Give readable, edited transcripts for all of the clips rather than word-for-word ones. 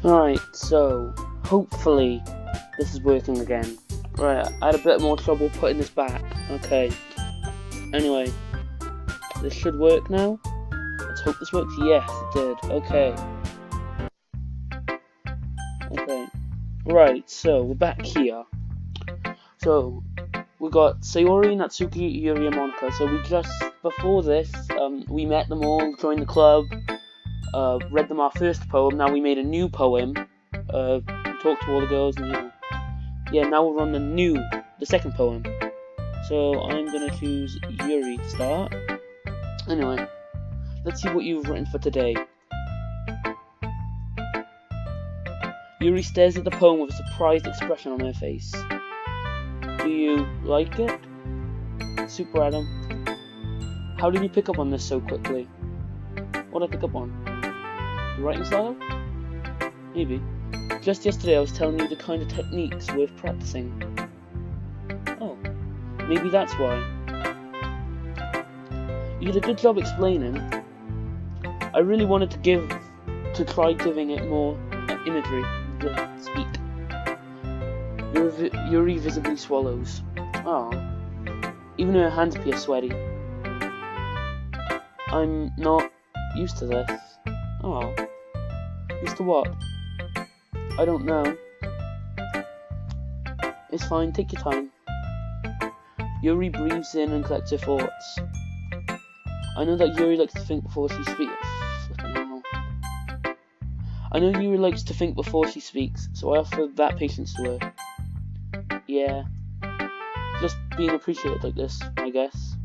Alright, so hopefully this is working again. Right, I had a bit more trouble putting this back. Okay. Anyway, this should work now. Let's hope this works. Yes, it did. Okay. Okay. Right, so we're back here. So we got Sayori, Natsuki, Yuri, and Monica. So we just before this, we met them all, joined the club, read them our first poem. Now we made a new poem. Talked to all the girls, and yeah, now we're on the second poem. So I'm gonna choose Yuri to start. Anyway, let's see what you've written for today. Yuri stares at the poem with a surprised expression on her face. Do you like it? Super Adam. How did you pick up on this so quickly? What did I pick up on? The writing style? Maybe. Just yesterday I was telling you the kind of techniques worth practicing. Oh, maybe that's why. You did a good job explaining. I really wanted to try giving it more imagery. Speak. Yuri visibly swallows. Ah, even her hands appear sweaty. I'm not used to this. Oh, used to what? I don't know. It's fine, take your time. Yuri breathes in and collects her thoughts. I know that Yuri likes to think before she speaks. I know Yuri likes to think before she speaks, so I offer that patience to her. Yeah. Just being appreciated like this, I guess.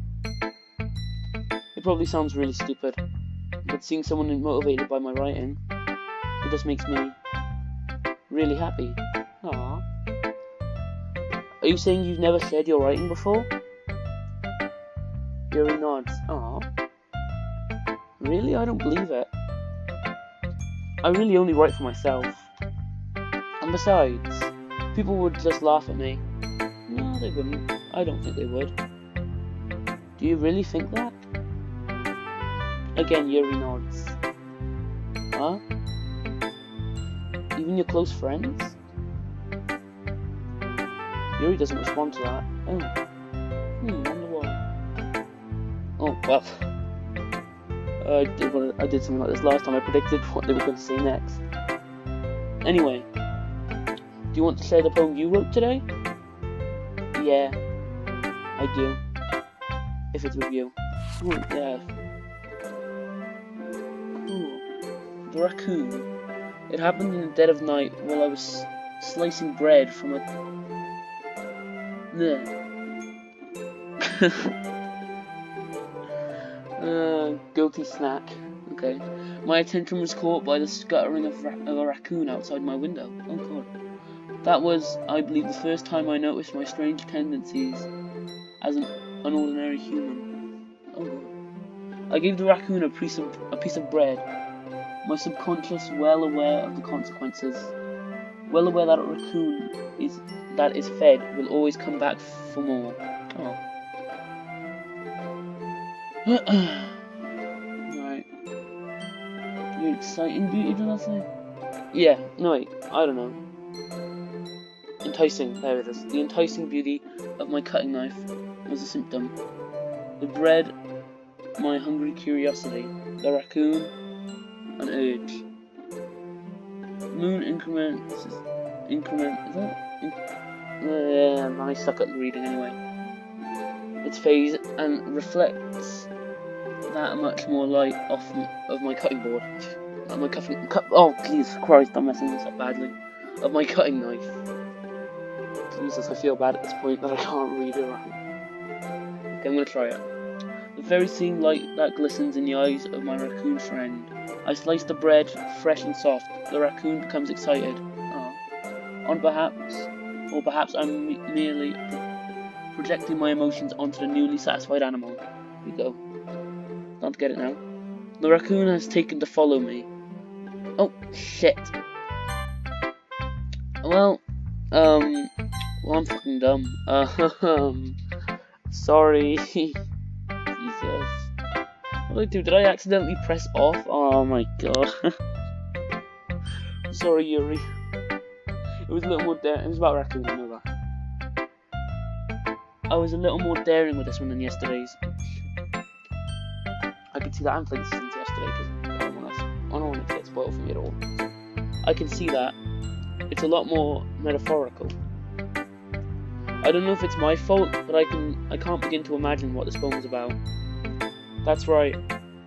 It probably sounds really stupid, but seeing someone motivated by my writing, it just makes me really happy. Aww. Are you saying you've never shared your writing before? Yuri nods. Aww. Really? I don't believe it. I really only write for myself. And besides, people would just laugh at me. No, they wouldn't. I don't think they would. Do you really think that? Again, Yuri nods. Huh? Even your close friends? Yuri doesn't respond to that. Oh. Wonder why. Oh, well. I did something like this last time. I predicted what they were going to say next. Anyway. Do you want to share the poem you wrote today? Yeah. I do. If it's with you. Ooh, yeah. Ooh. The raccoon. It happened in the dead of night while I was slicing bread from a... guilty snack. Okay. My attention was caught by the scuttering of a raccoon outside my window. Oh god. That was, I believe, the first time I noticed my strange tendencies as an ordinary human. Oh god. I gave the raccoon a piece of bread. My subconscious, well aware of the consequences, well aware that a raccoon that is fed will always come back for more. Oh. Right. The exciting beauty, did I say? Yeah, no wait, I don't know. Enticing, there it is. The enticing beauty of my cutting knife was a symptom. The bread, my hungry curiosity. The raccoon, an urge. Moon is that? Yeah, I suck at reading anyway. Its phase and reflects that much more light off of my cutting board. Oh, Jesus Christ, I'm messing this up badly. Of my cutting knife. Jesus, I feel bad at this point that I can't read it right. Okay, I'm gonna try it. The very same light that glistens in the eyes of my raccoon friend. I slice the bread, fresh and soft. The raccoon becomes excited. Or perhaps I'm merely projecting my emotions onto the newly satisfied animal. Here we go. Don't get it now. The raccoon has taken to follow me. Oh, shit. Well, I'm fucking dumb. Sorry. Jesus. What did I do? Did I accidentally press off? Oh my god. Sorry, Yuri. It was a little more daring. It was about raccoon, I know that. I was a little more daring with this one than yesterday's. I could see that I haven't played this since yesterday because I don't want it to get spoiled for me at all. I can see that. It's a lot more metaphorical. I don't know if it's my fault, but I can't begin to imagine what this poem is about. That's right.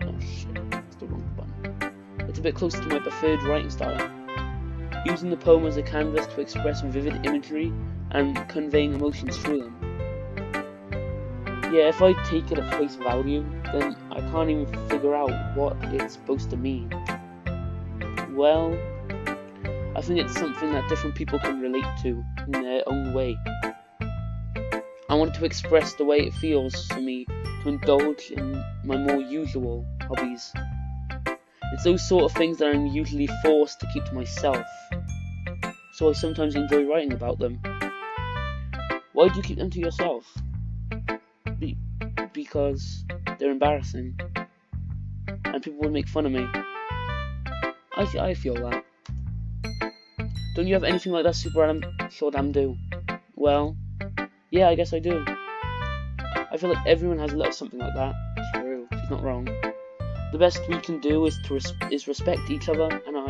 Oh shit, that's the wrong button. It's a bit closer to my preferred writing style. Using the poem as a canvas to express vivid imagery and conveying emotions through them. Yeah, if I take it at face value, then I can't even figure out what it's supposed to mean. Well, I think it's something that different people can relate to in their own way. I wanted to express the way it feels for me to indulge in my more usual hobbies. It's those sort of things that I'm usually forced to keep to myself, so I sometimes enjoy writing about them. Why do you keep them to yourself? Because they're embarrassing, and people would make fun of me. I feel that. Don't you have anything like that, Super Adam? Sure damn do. Well, yeah, I guess I do. I feel like everyone has a little something like that. It's true, she's not wrong. The best we can do is respect each other and our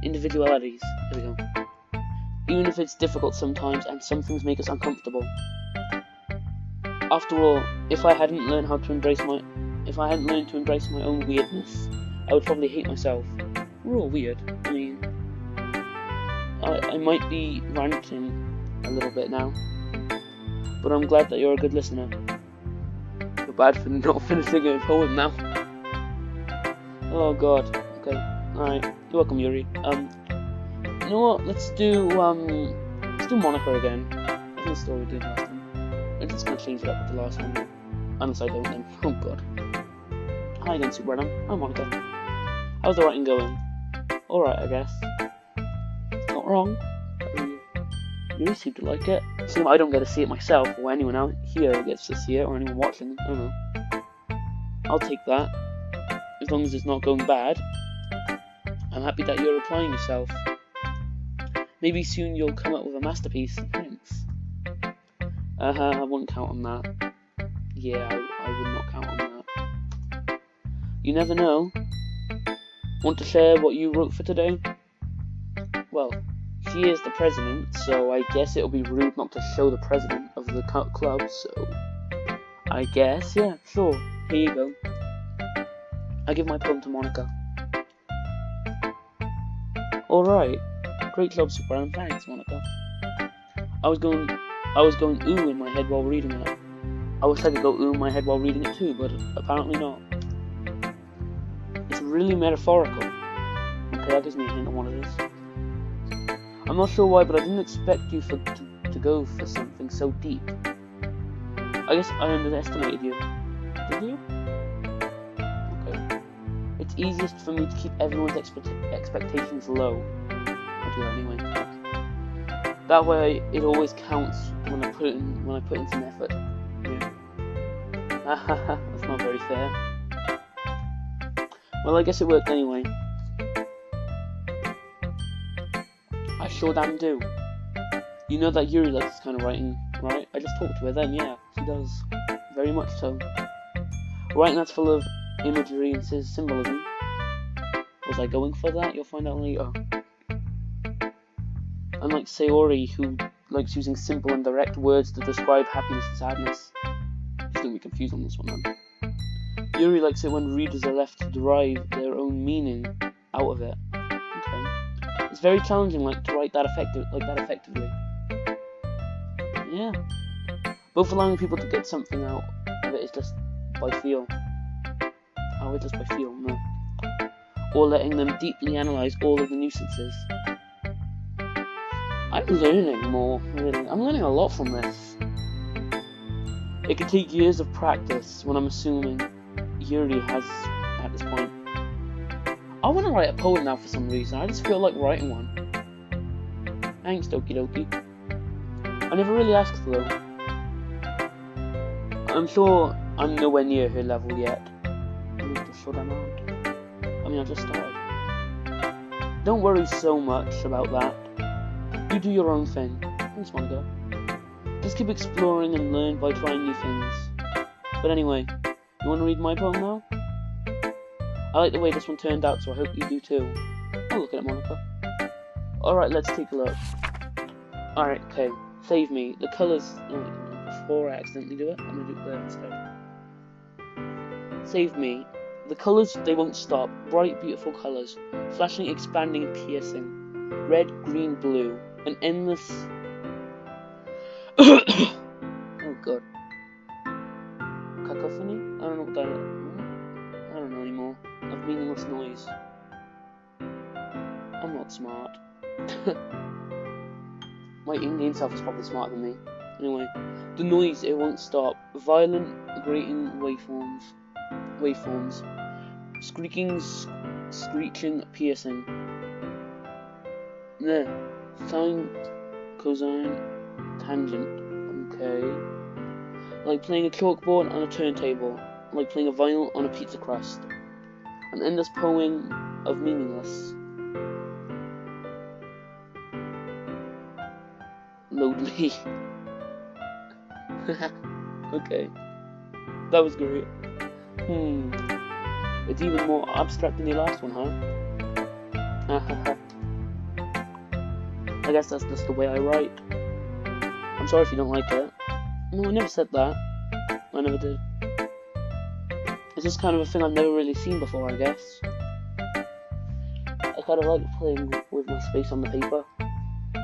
individualities. There we go. Even if it's difficult sometimes, and some things make us uncomfortable. After all, if I hadn't learned to embrace my own weirdness, I would probably hate myself. We're all weird. I mean, I might be ranting a little bit now, but I'm glad that you're a good listener. Feel bad for not finishing a poem now. Oh god. Okay. Alright. You're welcome, Yuri. You know what? Let's do Monica again. I think that's the story we did last time. I'm just gonna change it up with the last one. Unless I don't then. Oh god. Hi again, Super Adam. I'm Monica. How's the writing going? Alright, I guess. Not wrong. You seem to like it. So I don't get to see it myself, or anyone out here gets to see it, or anyone watching. I don't know. I'll take that. As long as it's not going bad. I'm happy that you're applying yourself. Maybe soon you'll come up with a masterpiece. Thanks. I wouldn't count on that. Yeah, I would not count on that. You never know. Want to share what you wrote for today? Well, she is the president, so I guess it'll be rude not to show the president of the club, so I guess, yeah, sure, here you go. I give my poem to Monica. Alright, great job, Super Adam, thanks, Monica. I was going ooh in my head while reading it. I wish I could go ooh in my head while reading it too, but apparently not. It's really metaphorical. Okay, that gives me a hint on what it is. I'm not sure why, but I didn't expect you to go for something so deep. I guess I underestimated you. Did you? Okay. It's easiest for me to keep everyone's expectations low. I do that anyway. That way, it always counts when I put in some effort. Yeah. That's not very fair. Well, I guess it worked anyway. I sure damn do. You know that Yuri likes this kind of writing, right? I just talked to her then, yeah, she does. Very much so. Writing that's full of imagery and symbolism. Was I going for that? You'll find out later. Unlike Sayori, who likes using simple and direct words to describe happiness and sadness. She's going to be confused on this one, man. Yuri likes it when readers are left to derive their own meaning out of it. Okay. It's very challenging, to write that effectively. Yeah. Both allowing people to get something out of it is just by feel. Oh, it's just by feel, no. Or letting them deeply analyse all of the nuisances. I'm learning more, really. I'm learning a lot from this. It could take years of practice, when I'm assuming Yuri has at this point. I want to write a poem now for some reason. I just feel like writing one. Thanks, Doki Doki. I never really asked though. I'm sure I'm nowhere near her level yet. I need to show them out. I mean, I just started. Don't worry so much about that. You do your own thing. Thanks, Monica. Just keep exploring and learn by trying new things. But anyway, you want to read my poem now? I like the way this one turned out, so I hope you do too. Oh, look at it, Monica. Alright, let's take a look. Alright, okay. Save me. The colours... before I accidentally do it, I'm going to do it there instead. Save me. The colours, they won't stop. Bright, beautiful colours. Flashing, expanding, piercing. Red, green, blue. An endless... oh god. Cacophony? I don't know what that is. I don't know anymore. Of meaningless noise. I'm not smart. My in-game self is probably smarter than me. Anyway, the noise, it won't stop. Violent, grating waveforms. Squeaking, screeching, piercing. There. Sine, cosine, tangent. Okay. Like playing a chalkboard on a turntable. Like playing a vinyl on a pizza crust. An endless poem of meaningless. Load me. Okay. That was great. It's even more abstract than the last one, huh? I guess that's just the way I write. I'm sorry if you don't like it. No, I never said that. I never did. It's just kind of a thing I've never really seen before, I guess. I kind of like playing with my space on the paper.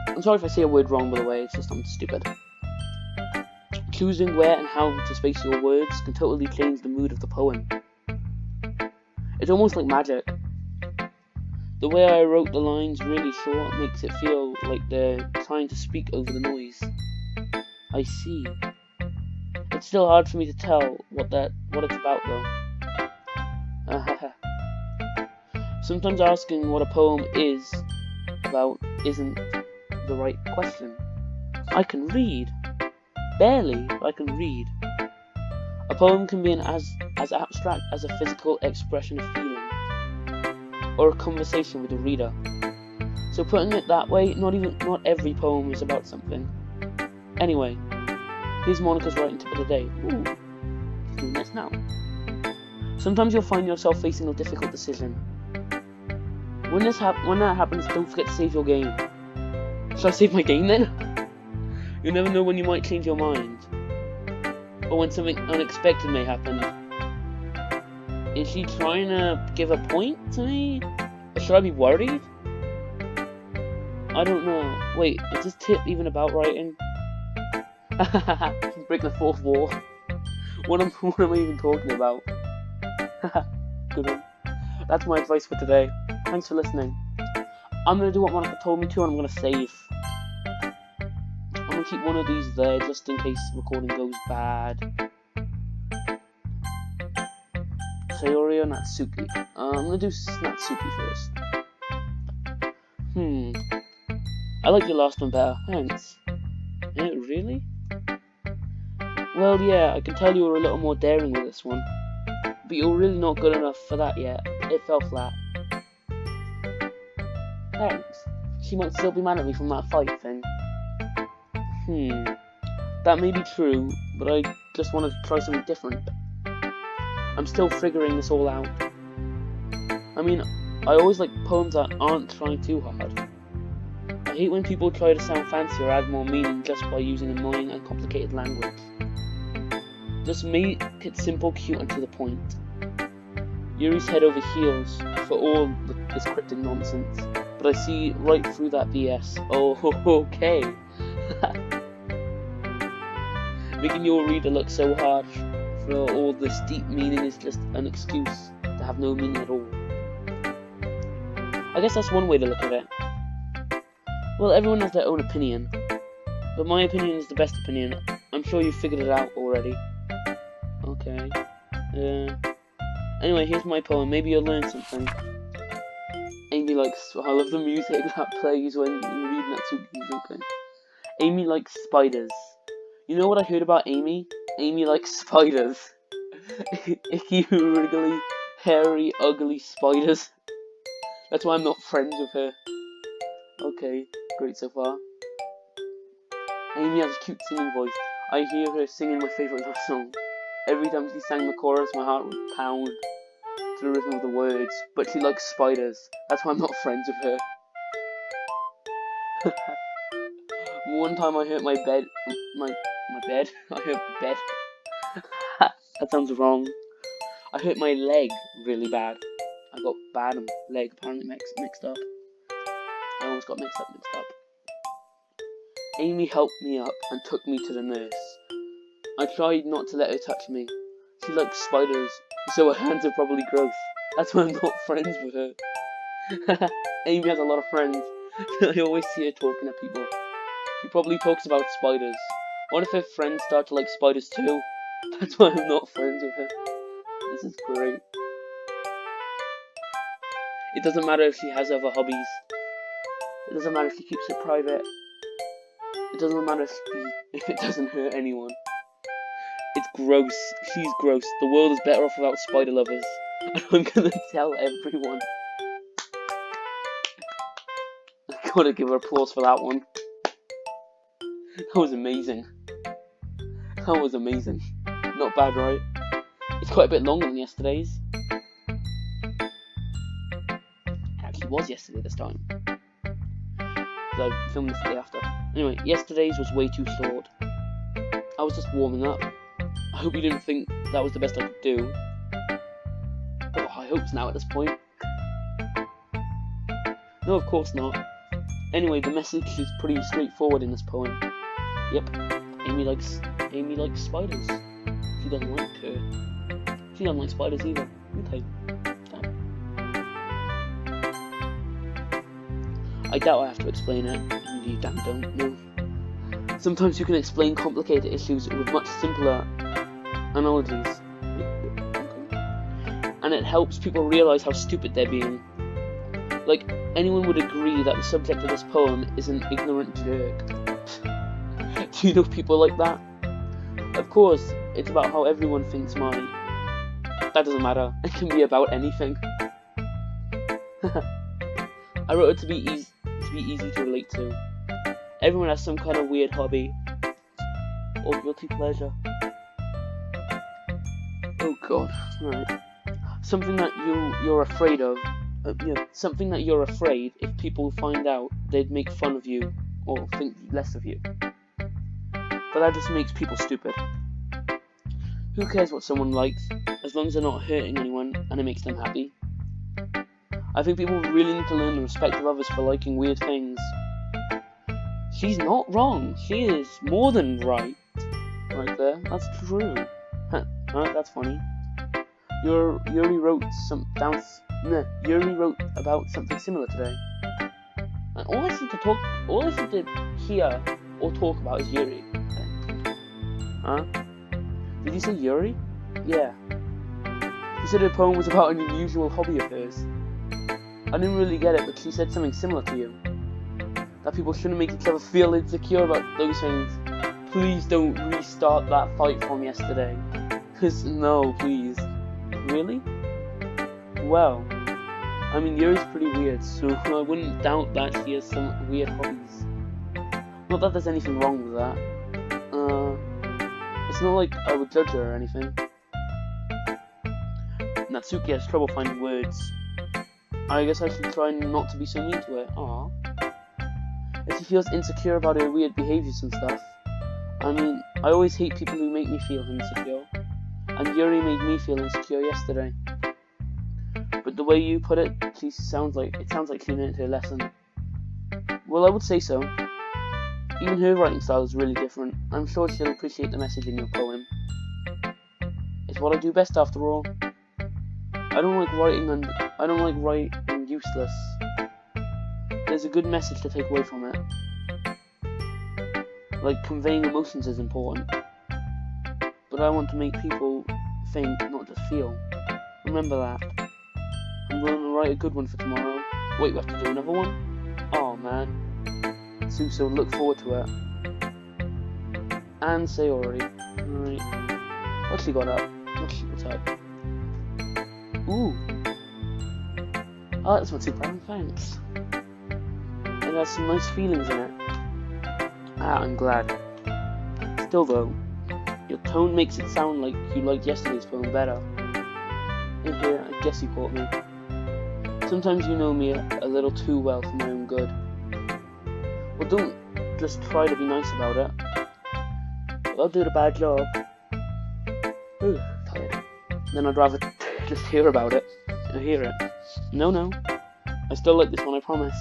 I'm sorry if I say a word wrong, by the way, it's just I'm stupid. Choosing where and how to space your words can totally change the mood of the poem. It's almost like magic. The way I wrote the lines really short makes it feel like they're trying to speak over the noise. I see. It's still hard for me to tell what it's about though. Sometimes asking what a poem is about isn't the right question. I can read. Barely, but I can read. A poem can be as abstract as a physical expression of feeling, or a conversation with a reader. So putting it that way, not every poem is about something. Anyway, here's Monica's writing tip of the day. Ooh, she's doing this now. Sometimes you'll find yourself facing a difficult decision. When that happens, don't forget to save your game. Should I save my game then? You never know when you might change your mind. Or when something unexpected may happen. Is she trying to give a point to me? Or should I be worried? I don't know. Wait, is this tip even about writing? Break the fourth wall. What am I even talking about? Good one. That's my advice for today. Thanks for listening. I'm gonna do what Monica told me to, and I'm gonna save. I'm gonna keep one of these there just in case recording goes bad. Sayori or Natsuki? I'm gonna do Natsuki first. I like your last one better. Thanks. Really? Well, yeah, I can tell you were a little more daring with this one. But you're really not good enough for that yet. It fell flat. Thanks. She might still be mad at me from that fight thing. That may be true, but I just wanted to try something different. I'm still figuring this all out. I mean, I always like poems that aren't trying too hard. I hate when people try to sound fancy or add more meaning just by using annoying and complicated language. Just make it simple, cute, and to the point. Yuri's head over heels for all this cryptic nonsense, but I see right through that BS. Oh, okay. Making your reader look so harsh for all this deep meaning is just an excuse to have no meaning at all. I guess that's one way to look at it. Well, everyone has their own opinion, but my opinion is the best opinion. I'm sure you figured it out already. Okay. Anyway, here's my poem. Maybe you'll learn something. Amy likes... I love the music that plays when you read Natsuki's. Okay. Amy likes spiders. You know what I heard about Amy? Amy likes spiders. Icky, wriggly, hairy, ugly spiders. That's why I'm not friends with her. Okay, great so far. Amy has a cute singing voice. I hear her singing my favourite love song. Every time she sang the chorus, my heart would pound to the rhythm of the words. But she likes spiders. That's why I'm not friends with her. One time I hurt my bed. My bed? I hurt my bed. That sounds wrong. I hurt my leg really bad. I got bad and leg apparently mixed up. I almost got mixed up. Amy helped me up and took me to the nurse. I tried not to let her touch me. She likes spiders, so her hands are probably gross. That's why I'm not friends with her. Amy has a lot of friends. I always see her talking to people. She probably talks about spiders. What if her friends start to like spiders too? That's why I'm not friends with her. This is great. It doesn't matter if she has other hobbies. It doesn't matter if she keeps it private. It doesn't matter if it doesn't hurt anyone. It's gross. She's gross. The world is better off without spider lovers. And I'm gonna tell everyone. I gotta give her applause for that one. That was amazing. That was amazing. Not bad, right? It's quite a bit longer than yesterday's. It actually was yesterday this time. Because I filmed this the day after. Anyway, yesterday's was way too short. I was just warming up. I hope you didn't think that was the best I could do. Oh, I hope now at this point. No, of course not. Anyway, the message is pretty straightforward in this poem. Yep, Amy likes spiders. She doesn't like her. She doesn't like spiders either. Okay. I doubt I have to explain it. You damn don't know. Sometimes you can explain complicated issues with much simpler analogies. And it helps people realise how stupid they're being. Like, anyone would agree that the subject of this poem is an ignorant jerk. Do you know people like that? Of course, it's about how everyone thinks mine. That doesn't matter. It can be about anything. I wrote it to be easy to relate to. Everyone has some kind of weird hobby or guilty pleasure. Oh god, right. Something that you're afraid of. Something that you're afraid if people find out they'd make fun of you or think less of you. But that just makes people stupid. Who cares what someone likes, as long as they're not hurting anyone and it makes them happy? I think people really need to learn the respect of others for liking weird things. She's not wrong. She is more than right. Right there. That's true. That's funny. Yuri wrote about something similar today. And all I seem to hear or talk about is Yuri. Huh? Did you say Yuri? Yeah. She said her poem was about an unusual hobby of hers. I didn't really get it, but she said something similar to you. That people shouldn't make each other feel insecure about those things. Please don't restart that fight from yesterday. Cause no, please. Really? Well, I mean, Yuri's pretty weird, so I wouldn't doubt that she has some weird hobbies. Not that there's anything wrong with that. It's not like I would judge her or anything. Natsuki has trouble finding words. I guess I should try not to be so mean to her. Aww. If she feels insecure about her weird behaviours and stuff. I mean, I always hate people who make me feel insecure. And Yuri made me feel insecure yesterday. But the way you put it, it sounds like she learned her lesson. Well, I would say so. Even her writing style is really different. I'm sure she'll appreciate the message in your poem. It's what I do best after all. I don't like writing useless. There's a good message to take away from it. Like, conveying emotions is important. But I want to make people think, not just feel. Remember that. I'm going to write a good one for tomorrow. Wait, we have to do another one? Oh man. So look forward to it. And Sayori. Alright. What's she got up? What's up? Ooh. I like this one too, Brandon, thanks. It has some nice feelings in it. Ah, I'm glad. Still though, your tone makes it sound like you liked yesterday's poem better. In here, I guess you caught me. Sometimes you know me a little too well for my own good. Well, don't just try to be nice about it. I'll do the bad job. Ooh, tired. Then I'd rather just hear about it. Or hear it. No. I still like this one, I promise.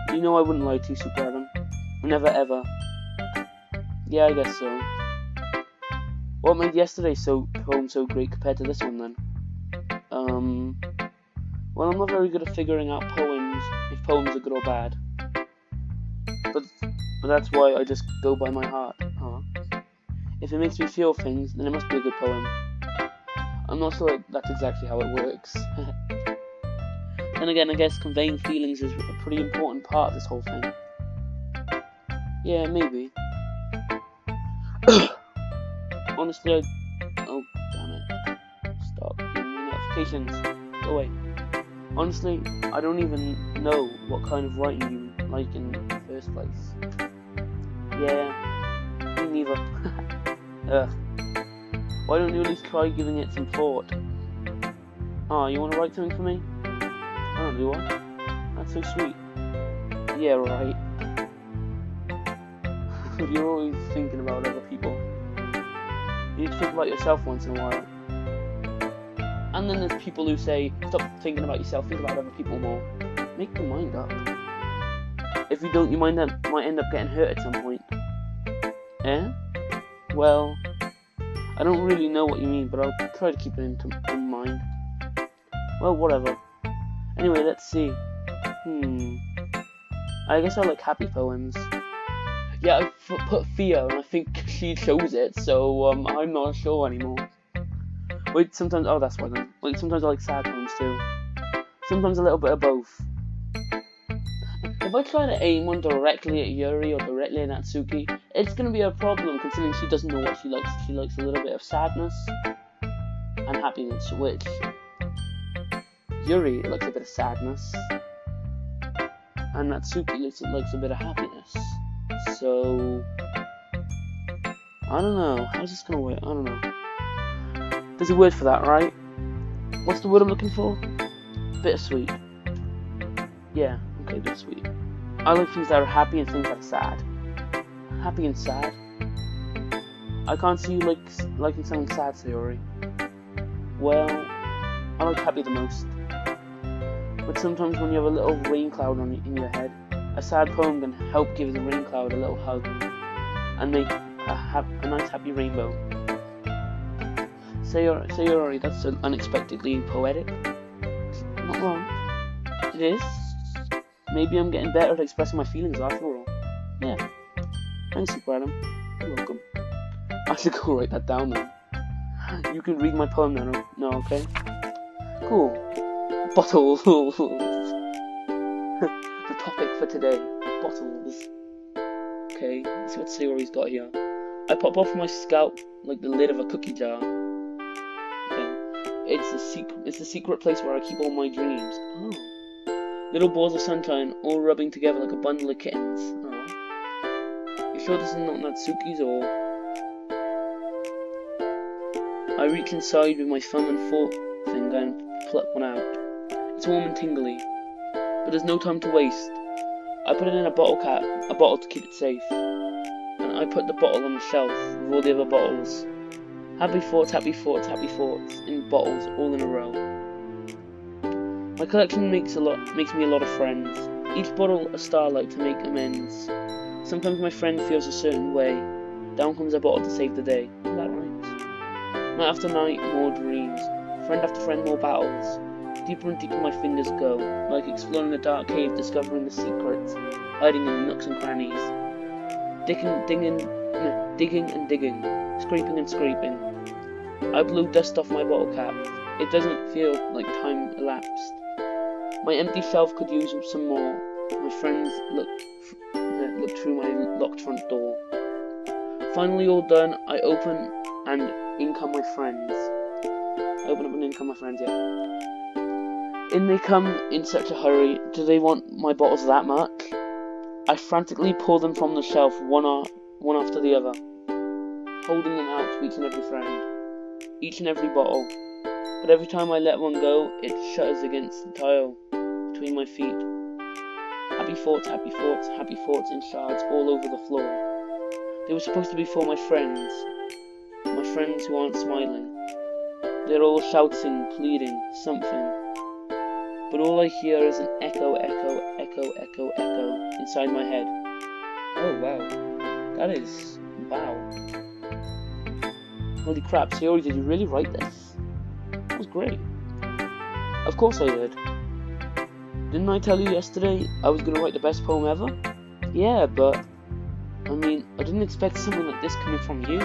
You know I wouldn't lie to you, Super Adam. Never ever. Yeah, I guess so. What made yesterday's poem so great compared to this one then? Well, I'm not very good at figuring out if poems are good or bad. But that's why I just go by my heart. If it makes me feel things, then it must be a good poem. I'm not sure that's exactly how it works. Then again, I guess conveying feelings is a pretty important part of this whole thing. Yeah, maybe. Honestly, oh, damn it. Stop giving me notifications. Go away. Honestly, I don't even know what kind of writing you like in the first place. Yeah, me neither. Ugh. Why don't you at least try giving it some thought? Oh, you want to write something for me? I don't do one. That's so sweet. Yeah, right. You're always thinking about other people. You need to think about yourself once in a while. And then there's people who say, stop thinking about yourself, think about other people more. Make your mind up. If you don't, you might end up getting hurt at some point. Eh? Well, I don't really know what you mean, but I'll try to keep it in mind. Well, whatever. Anyway, let's see. I guess I like happy poems. Yeah, I put Theo, and I think she chose it, so I'm not sure anymore. Wait, sometimes, oh, that's why then. Wait, sometimes I like sad poems too. Sometimes a little bit of both. If I try to aim one directly at Yuri or directly at Natsuki, it's gonna be a problem considering she doesn't know what she likes. She likes a little bit of sadness and happiness, which Yuri likes a bit of sadness, and Natsuki likes a bit of happiness. So I don't know. How's this gonna work? I don't know. There's a word for that, right? What's the word I'm looking for? Bittersweet. Yeah, okay, bittersweet. I like things that are happy and things that are sad. Happy and sad? I can't see you liking something sad, Sayori. Well, I like happy the most. But sometimes when you have a little rain cloud in your head, a sad poem can help give the rain cloud a little hug and make a nice happy rainbow. Sayori, that's unexpectedly poetic. Not wrong. It is. Maybe I'm getting better at expressing my feelings after all. Yeah. Thanks, Super Adam. You're welcome. I should go write that down then. You can read my poem now. No, okay? Cool. Bottles. The topic for today. Bottles. Okay, let's see what Sayori's got here. I pop off my scalp like the lid of a cookie jar. Okay. It's the secret place where I keep all my dreams. Oh. Little balls of sunshine all rubbing together like a bundle of kittens. Oh. You sure this is not Natsuki's or... I reach inside with my thumb and forefinger and pluck one out. It's warm and tingly, but there's no time to waste. I put it in a bottle to keep it safe, and I put the bottle on the shelf with all the other bottles. Happy thoughts, happy thoughts, happy thoughts, in bottles, all in a row. My collection makes me a lot of friends. Each bottle a starlight to make amends. Sometimes my friend feels a certain way. Down comes a bottle to save the day. Is that right? Night after night, more dreams. Friend after friend, more battles. Deeper and deeper my fingers go, like exploring a dark cave, discovering the secrets, hiding in the nooks and crannies. Digging and digging, scraping and scraping. I blew dust off my bottle cap. It doesn't feel like time elapsed. My empty shelf could use some more. My friends looked through my locked front door. Finally all done, I open and in come my friends. Open up and in come my friends, yeah. In they come in such a hurry. Do they want my bottles that much? I frantically pull them from the shelf, one after the other, holding them out to each and every friend, each and every bottle. But every time I let one go, it shudders against the tile between my feet. Happy thoughts, happy thoughts, happy thoughts in shards all over the floor. They were supposed to be for my friends who aren't smiling. They're all shouting, pleading, something. But all I hear is an echo, echo, echo, echo, echo inside my head. Oh wow, that is, wow. Holy crap, Sayori, did you really write this? That was great. Of course I did. Didn't I tell you yesterday I was going to write the best poem ever? Yeah, but, I mean, I didn't expect something like this coming from you.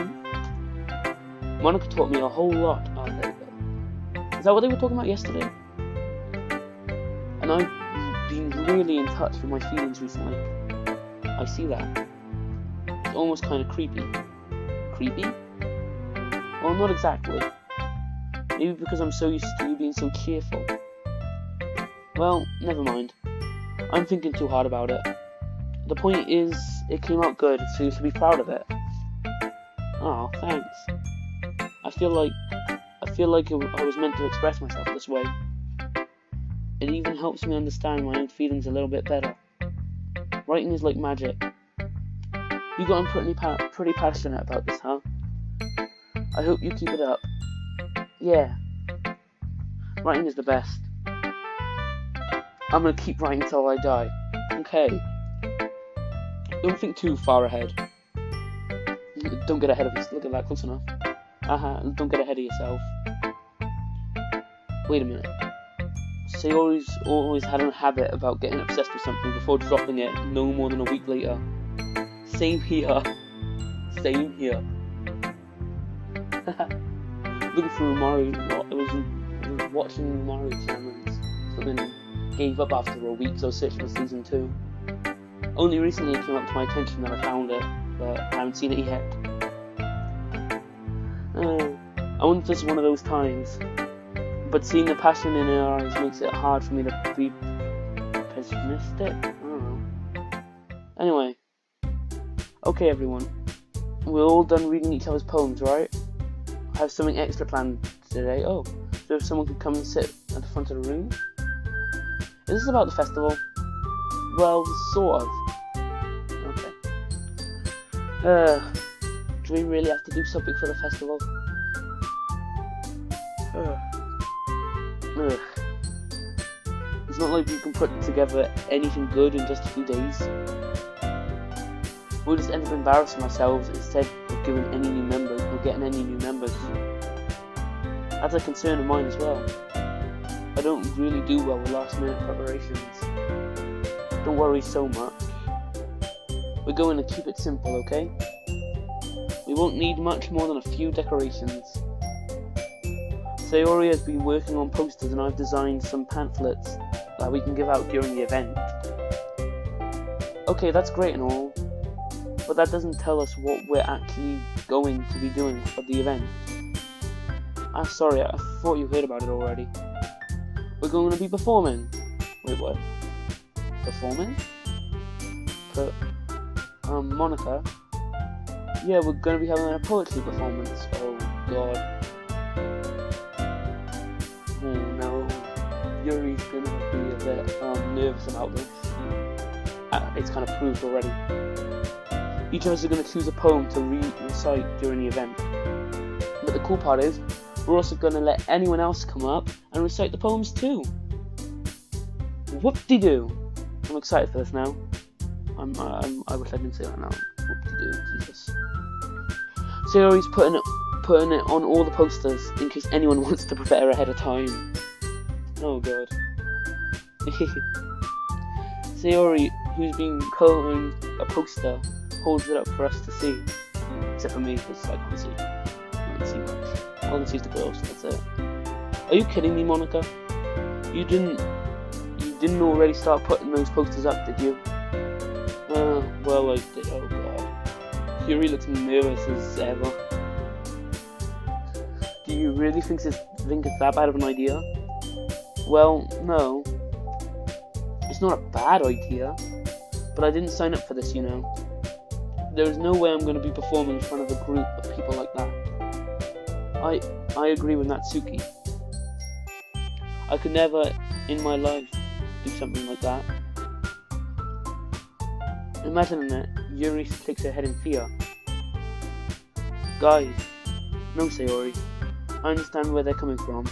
Monica taught me a whole lot. Oh, there you go. Is that what they were talking about yesterday? And I've been really in touch with my feelings recently. I see that. It's almost kind of creepy. Creepy? Well, not exactly. Maybe because I'm so used to you being so cheerful. Well, never mind. I'm thinking too hard about it. The point is, it came out good, so you should be proud of it. Oh, thanks. I feel like I was meant to express myself this way. It even helps me understand my own feelings a little bit better. Writing is like magic. You gotten pretty passionate about this, huh? I hope you keep it up. Yeah. Writing is the best. I'm gonna keep writing till I die. Okay. Don't think too far ahead. Don't get ahead of yourself. Look at that, close enough. Don't get ahead of yourself. Wait a minute. Sayori's always had a habit about getting obsessed with something before dropping it no more than a week later. Same here. Same here. Looking through Mario, I was watching Mario experiments, so then gave up after a week, so I searched for season 2. Only recently it came up to my attention that I found it, but I haven't seen it yet. I wonder if this is one of those times, but seeing the passion in her eyes makes it hard for me to be pessimistic. I don't know. Anyway, okay everyone, we're all done reading each other's poems, right? I have something extra planned today. Oh, so if someone could come and sit at the front of the room? Is this about the festival? Well, sort of. Okay. Do we really have to do something for the festival? It's not like we can put together anything good in just a few days. We'll just end up embarrassing ourselves instead of getting any new members. That's a concern of mine as well. I don't really do well with last minute preparations. Don't worry so much. We're going to keep it simple, okay? We won't need much more than a few decorations. Sayori has been working on posters and I've designed some pamphlets that we can give out during the event. Okay, that's great and all, but that doesn't tell us what we're actually going to be doing for the event. Sorry, I thought you heard about it already. We're going to be performing. Wait, what? Performing? Monica? Yeah, we're going to be having a poetry performance. Oh, God. Oh, no. Yuri's going to be a bit nervous about this. It's kind of proved already. Each of us are going to choose a poem to recite during the event. But the cool part is, we're also going to let anyone else come up and recite the poems too. Whoop-de-doo. I'm excited for this now. I wish I didn't say that now. Whoop-de-doo, Jesus. Sayori's putting it on all the posters in case anyone wants to prepare ahead of time. Oh god. Sayori, who's been coloring a poster, holds it up for us to see. Except for me, because I can't see. I can't see much. All I can see is the girls, that's it. Are you kidding me, Monica? You didn't already start putting those posters up, did you? Well, I did. Oh god. Yuri looks nervous as ever. Do you really think it's that bad of an idea? Well, no. It's not a bad idea, but I didn't sign up for this, you know. There is no way I'm going to be performing in front of a group of people like that. I agree with Natsuki. I could never, in my life, do something like that. Imagine that Yuri shakes her head in fear. Guys, no, Sayori. I understand where they're coming from.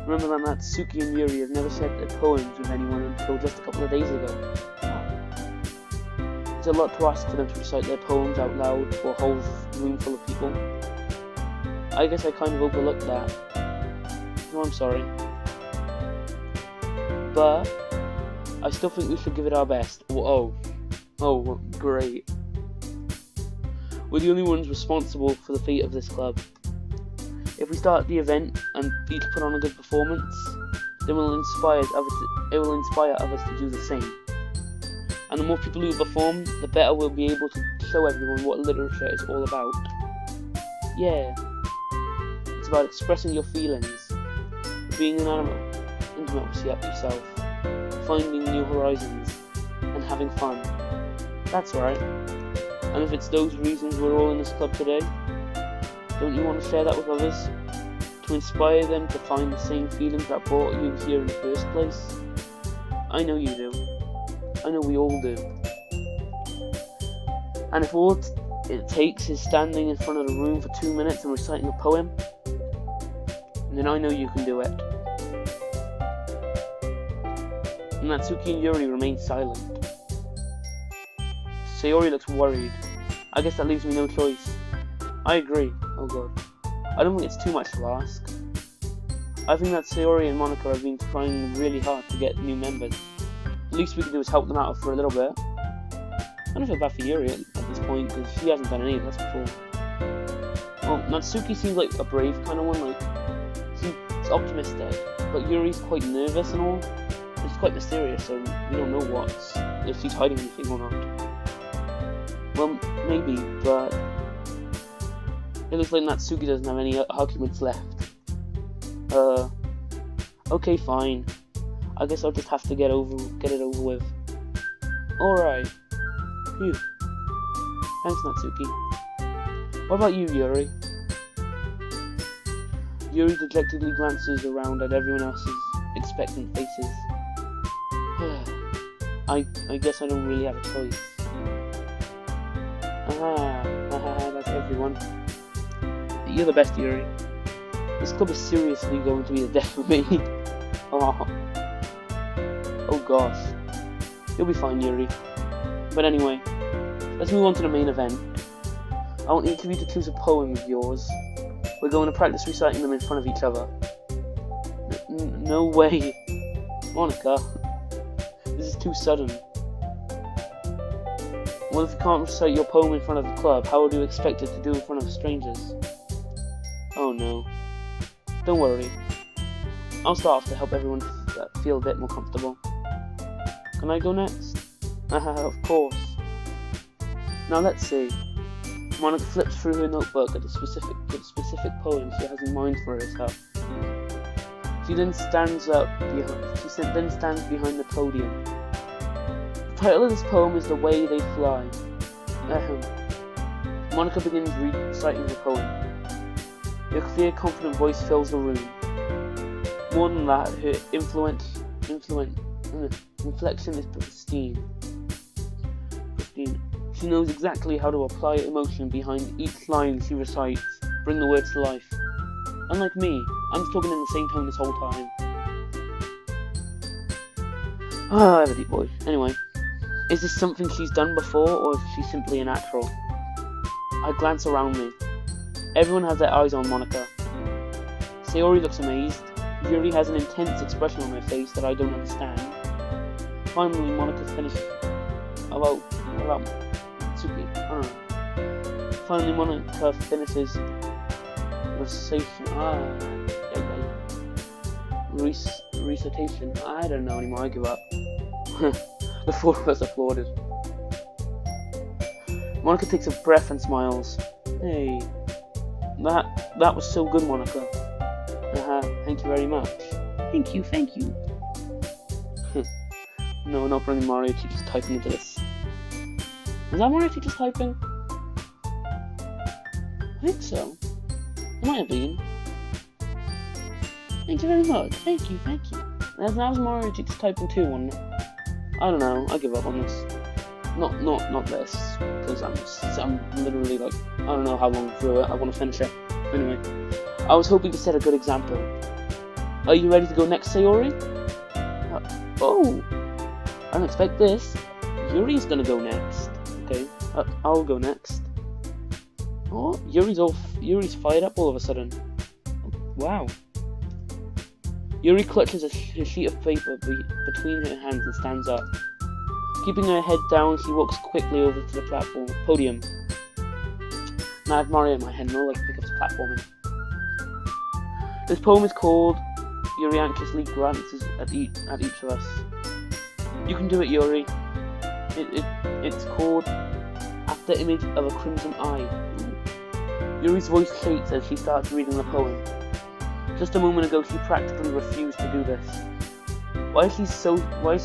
Remember that Natsuki and Yuri have never shared their poems with anyone until just a couple of days ago. It's a lot to ask for them to recite their poems out loud for a whole room full of people. I guess I kind of overlooked that. No, I'm sorry. But I still think we should give it our best. Oh, great. We're the only ones responsible for the fate of this club. If we start the event and each put on a good performance, then it will inspire others to do the same. And the more people who perform, the better we'll be able to show everyone what literature is all about. Yeah, it's about expressing your feelings, being intimate with yourself, finding new horizons, and having fun. That's right. And if it's those reasons we're all in this club today, don't you want to share that with others? To inspire them to find the same feelings that brought you here in the first place? I know you do. I know we all do. And if all it takes is standing in front of the room for 2 minutes and reciting a poem, then I know you can do it. And Natsuki and Yuri remain silent. Sayori looks worried. I guess that leaves me no choice. I agree. Oh god. I don't think it's too much to ask. I think that Sayori and Monika have been trying really hard to get new members. The least we can do is help them out for a little bit. I don't feel bad for Yuri at this point, because she hasn't done any of this before. Well, Natsuki seems like a brave kind of one, like, she's optimistic, but Yuri's quite nervous and all. She's quite mysterious, so we don't know if she's hiding anything or not. Well, maybe, but it looks like Natsuki doesn't have any arguments left. Okay, fine. I guess I'll just have to get it over with. Alright. Phew. Thanks, Natsuki. What about you, Yuri? Yuri dejectedly glances around at everyone else's expectant faces. I guess I don't really have a choice. That's everyone. You're the best, Yuri. This club is seriously going to be the death of me. Oh gosh. You'll be fine, Yuri. But anyway, let's move on to the main event. I want each of you to choose a poem of yours. We're going to practice reciting them in front of each other. No way. Monika, this is too sudden. Well, if you can't recite your poem in front of the club, how would you expect it to do in front of strangers? Oh no. Don't worry. I'll start off to help everyone feel a bit more comfortable. Can I go next? Of course. Now let's see. Monika flips through her notebook at the specific poem she has in mind for herself. She then stands behind the podium. The title of this poem is The Way They Fly. Monika begins reciting her poem. Her clear, confident voice fills the room. More than that, her inflection is pristine. She knows exactly how to apply emotion behind each line she recites, bring the words to life. Unlike me, I'm just talking in the same tone this whole time. I have a deep voice. Anyway, is this something she's done before, or is she simply a natural? I glance around me. Everyone has their eyes on Monika. Sayori looks amazed. Yuri has an intense expression on her face that I don't understand. Finally, Monika finishes. About Tsuki. Finally, Monika finishes recitation. I don't know anymore. I give up. The four of us applauded. Monika takes a breath and smiles. Hey, that was so good, Monika. Thank you very much. Thank you, thank you. No, not bringing Mario Teacher's typing into this. Was that Mario Teacher's typing? I think so. It might have been. Thank you very much. Thank you, thank you. That was Mario Teacher's typing too, wasn't it? I don't know. I give up on this. Not this, because I'm literally like, I don't know how long through it. I want to finish it. Anyway, I was hoping to set a good example. Are you ready to go next, Sayori? Oh, I don't expect this. Yuri's gonna go next. Okay, I'll go next. Oh, Yuri's fired up all of a sudden. Wow. Yuri clutches a sheet of paper between her hands and stands up. Keeping her head down, she walks quickly over to the podium. Now I have Mario in my head, and all I can think of is platforming. This poem is called Yuri anxiously glances at each of us. You can do it, Yuri. It's called After Image of a Crimson Eye. Yuri's voice shakes as she starts reading the poem. Just a moment ago, she practically refused to do this. Why is she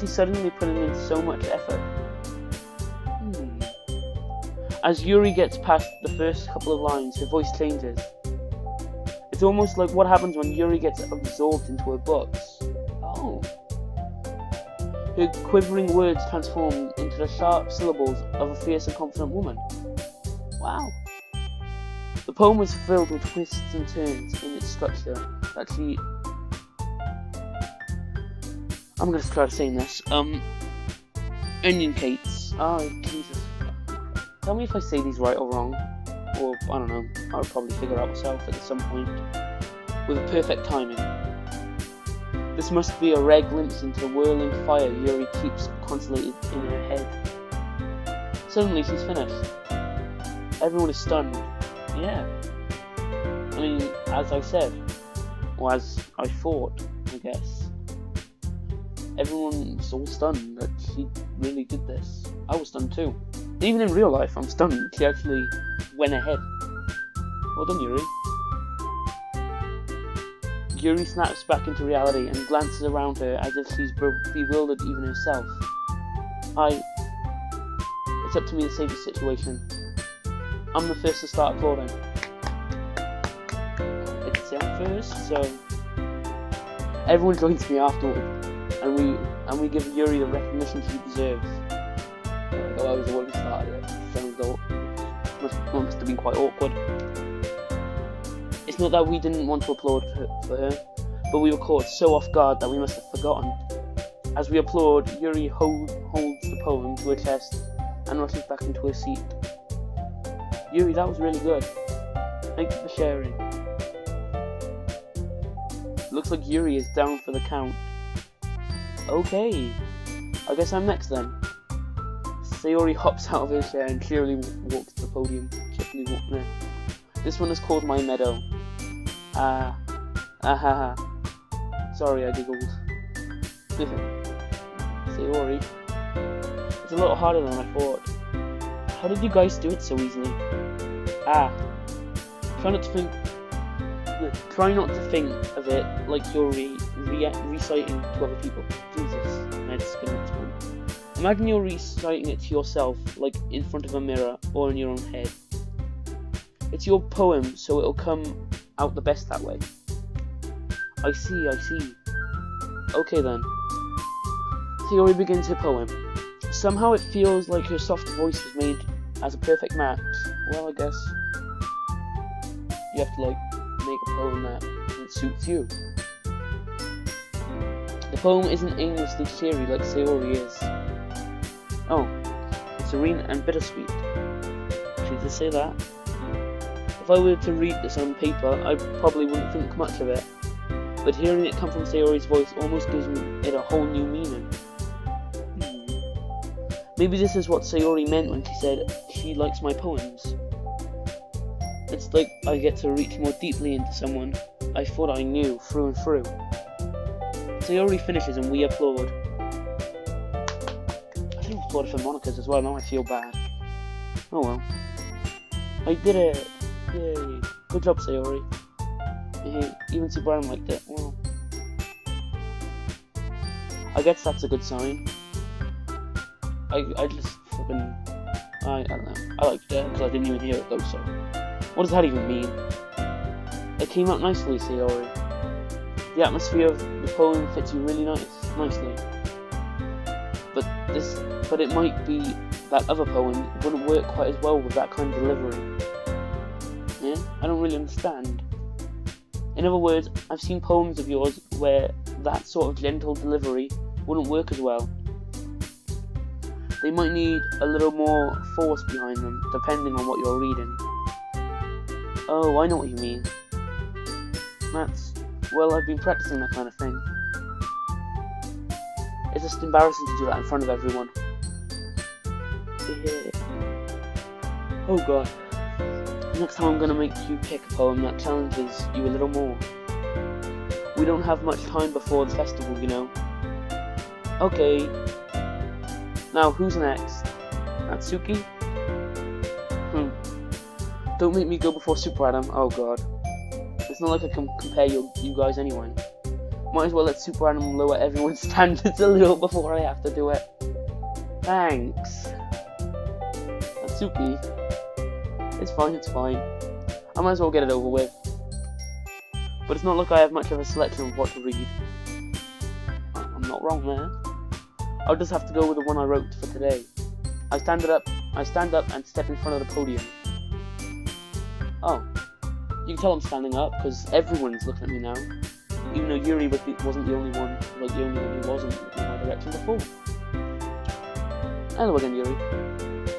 suddenly putting in so much effort? As Yuri gets past the first couple of lines, her voice changes. It's almost like what happens when Yuri gets absorbed into her books. Oh. Her quivering words transform into the sharp syllables of a fierce and confident woman. Wow. The poem was filled with twists and turns in its structure that she... I'm gonna try saying this. Onion cakes. Oh, Jesus. Tell me if I say these right or wrong. Or, I don't know, I'll probably figure out myself at some point. With perfect timing. This must be a rare glimpse into the whirling fire Yuri keeps constellated in her head. Suddenly she's finished. Everyone is stunned. Yeah. I mean, as I said, or as I thought, I guess. Everyone was all stunned that she really did this. I was stunned too. Even in real life, I'm stunned she actually went ahead. Well done, Yuri. Yuri snaps back into reality and glances around her as if she's bewildered even herself. It's up to me to save the situation. I'm the first to start applauding. I can say I'm first, so... Everyone joins me afterward. And we give Yuri the recognition she deserves. Like, I was the one who started it. Must have been quite awkward. It's not that we didn't want to applaud for her, but we were caught so off guard that we must have forgotten. As we applaud, Yuri holds the poem to her chest and rushes back into her seat. Yuri, that was really good. Thank you for sharing. Looks like Yuri is down for the count. Okay, I guess I'm next then. Sayori hops out of her chair and clearly walks to the podium. This one is called My Meadow. Sorry, I giggled. Sayori, it's a lot harder than I thought. How did you guys do it so easily? Try not to think of it like you're reciting to other people. Jesus, my skin looks fun. Imagine you're reciting it to yourself, like in front of a mirror or in your own head. It's your poem, so it'll come out the best that way. I see. Okay then. Sayori begins her poem. Somehow it feels like her soft voice was made as a perfect match. Well, I guess you have to make a poem that suits you. The poem isn't aimlessly cheery like Sayori is. Oh, it's serene and bittersweet. Should I say that? If I were to read this on paper, I probably wouldn't think much of it. But hearing it come from Sayori's voice almost gives it a whole new meaning. Maybe this is what Sayori meant when she said she likes my poems. It's like I get to reach more deeply into someone I thought I knew through and through. Sayori finishes and we applaud. I should have applauded for Monica's as well, now I feel bad. Oh well. I did it! Yay! Good job, Sayori. Hey, even Sue Brown liked it. Well, I guess that's a good sign. I just fucking... I don't know. I liked it because I didn't even hear it though, so... What does that even mean? It came out nicely, say Yuri. The atmosphere of the poem fits you really nicely. But it might be that other poem wouldn't work quite as well with that kind of delivery. Yeah? I don't really understand. In other words, I've seen poems of yours where that sort of gentle delivery wouldn't work as well. They might need a little more force behind them, depending on what you're reading. Oh, I know what you mean. Well, I've been practicing that kind of thing. It's just embarrassing to do that in front of everyone. Yeah. Oh god. Next time I'm gonna make you pick a poem that challenges you a little more. We don't have much time before the festival, you know. Okay. Now, who's next? Natsuki? Don't make me go before Super Adam. Oh god. It's not like I can compare you guys anyway. Might as well let Super Adam lower everyone's standards a little before I have to do it. Thanks. Natsuki. It's fine. I might as well get it over with. But it's not like I have much of a selection of what to read. I'm not wrong there. I'll just have to go with the one I wrote for today. I stand up and step in front of the podium. Oh. You can tell I'm standing up, because everyone's looking at me now. Even though Yuri wasn't the only one, like the only one who wasn't in my direction before. Hello again, Yuri.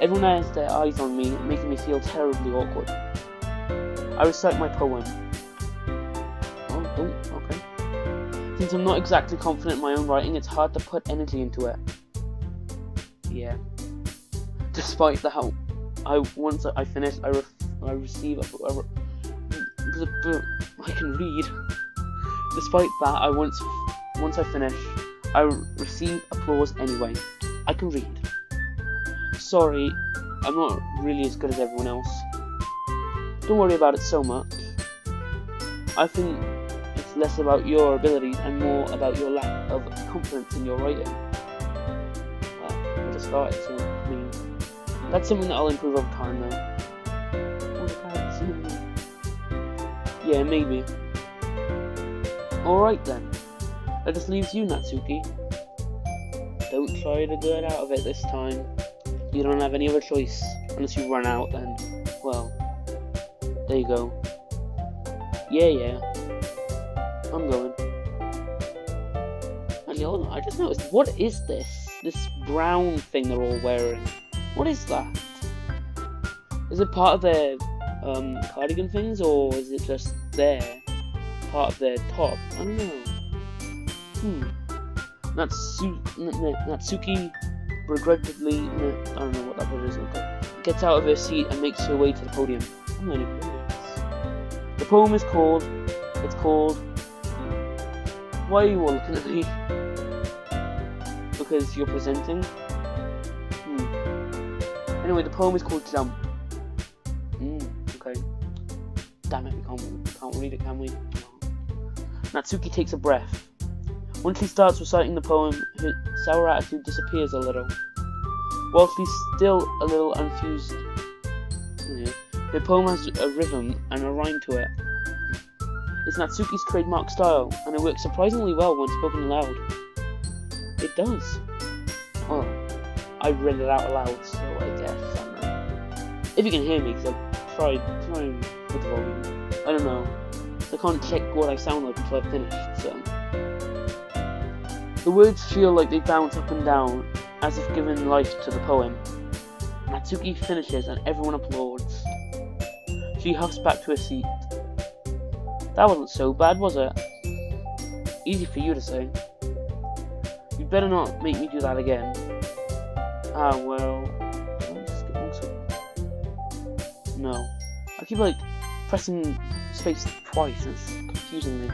Everyone has their eyes on me, making me feel terribly awkward. I recite my poem. Oh, okay. Since I'm not exactly confident in my own writing, it's hard to put energy into it. Yeah. Despite that, once I finish, I receive I can read. Despite that, once I finish, I receive applause anyway. I can read. Sorry, I'm not really as good as everyone else. Don't worry about it so much. I think it's less about your abilities and more about your lack of confidence in your writing. I just started, so I mean, that's something that I'll improve over time though. Yeah, maybe. Alright then. That just leaves you, Natsuki. Don't try to get out of it this time. You don't have any other choice. Unless you run out, then, well, there you go. Yeah. I'm going. And hold on, I just noticed, what is this? This brown thing they're all wearing. What is that? Is it part of their cardigan things, or is it just there? Part of their top? I don't know. Natsuki regrettably, I don't know what that word is, gets out of her seat and makes her way to the podium. I'm really curious. The poem is called, why are you all looking at me? Because you're presenting? Anyway, the poem is called Jump. Okay. Damn it, we can't read it, can we? Natsuki takes a breath. When she starts reciting the poem, her sour attitude disappears a little. While she's still a little unfused, her poem has a rhythm and a rhyme to it. It's Natsuki's trademark style, and it works surprisingly well when spoken aloud. It does. Well, I read it out aloud, so I guess, I don't know. If you can hear me, because I tried with the volume. I don't know. I can't check what I sound like until I've finished, so. The words feel like they bounce up and down, as if giving life to the poem. Natsuki finishes and everyone applauds. She huffs back to her seat. That wasn't so bad, was it? Easy for you to say. You'd better not make me do that again. Ah, well... Let me just get one. No. I keep, pressing space twice, and it's confusing me.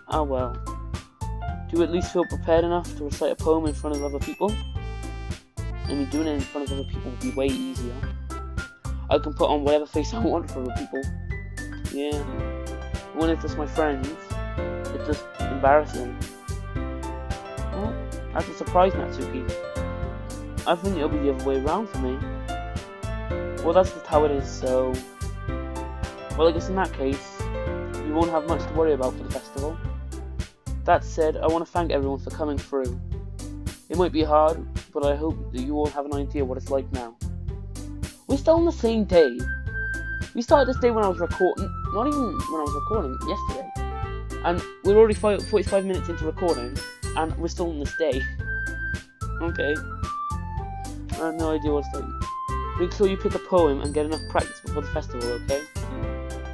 Ah, well. Do you at least feel prepared enough to recite a poem in front of other people? I mean, doing it in front of other people would be way easier. I can put on whatever face I want for other people. Yeah. When it's just my friends, it's just embarrassing. Well, That's a surprise, Natsuki. I think it'll be the other way around for me. Well, that's just how it is, so... Well, I guess in that case, you won't have much to worry about for the festival. That said, I want to thank everyone for coming through. It might be hard, but I hope that you all have an idea what it's like now. We're still on the same day. We started this day when I was recording, not even when I was recording, yesterday. And we're already 45 minutes into recording, and we're still on this day. Okay. I have no idea what it's like. Make sure you pick a poem and get enough practice before the festival, okay?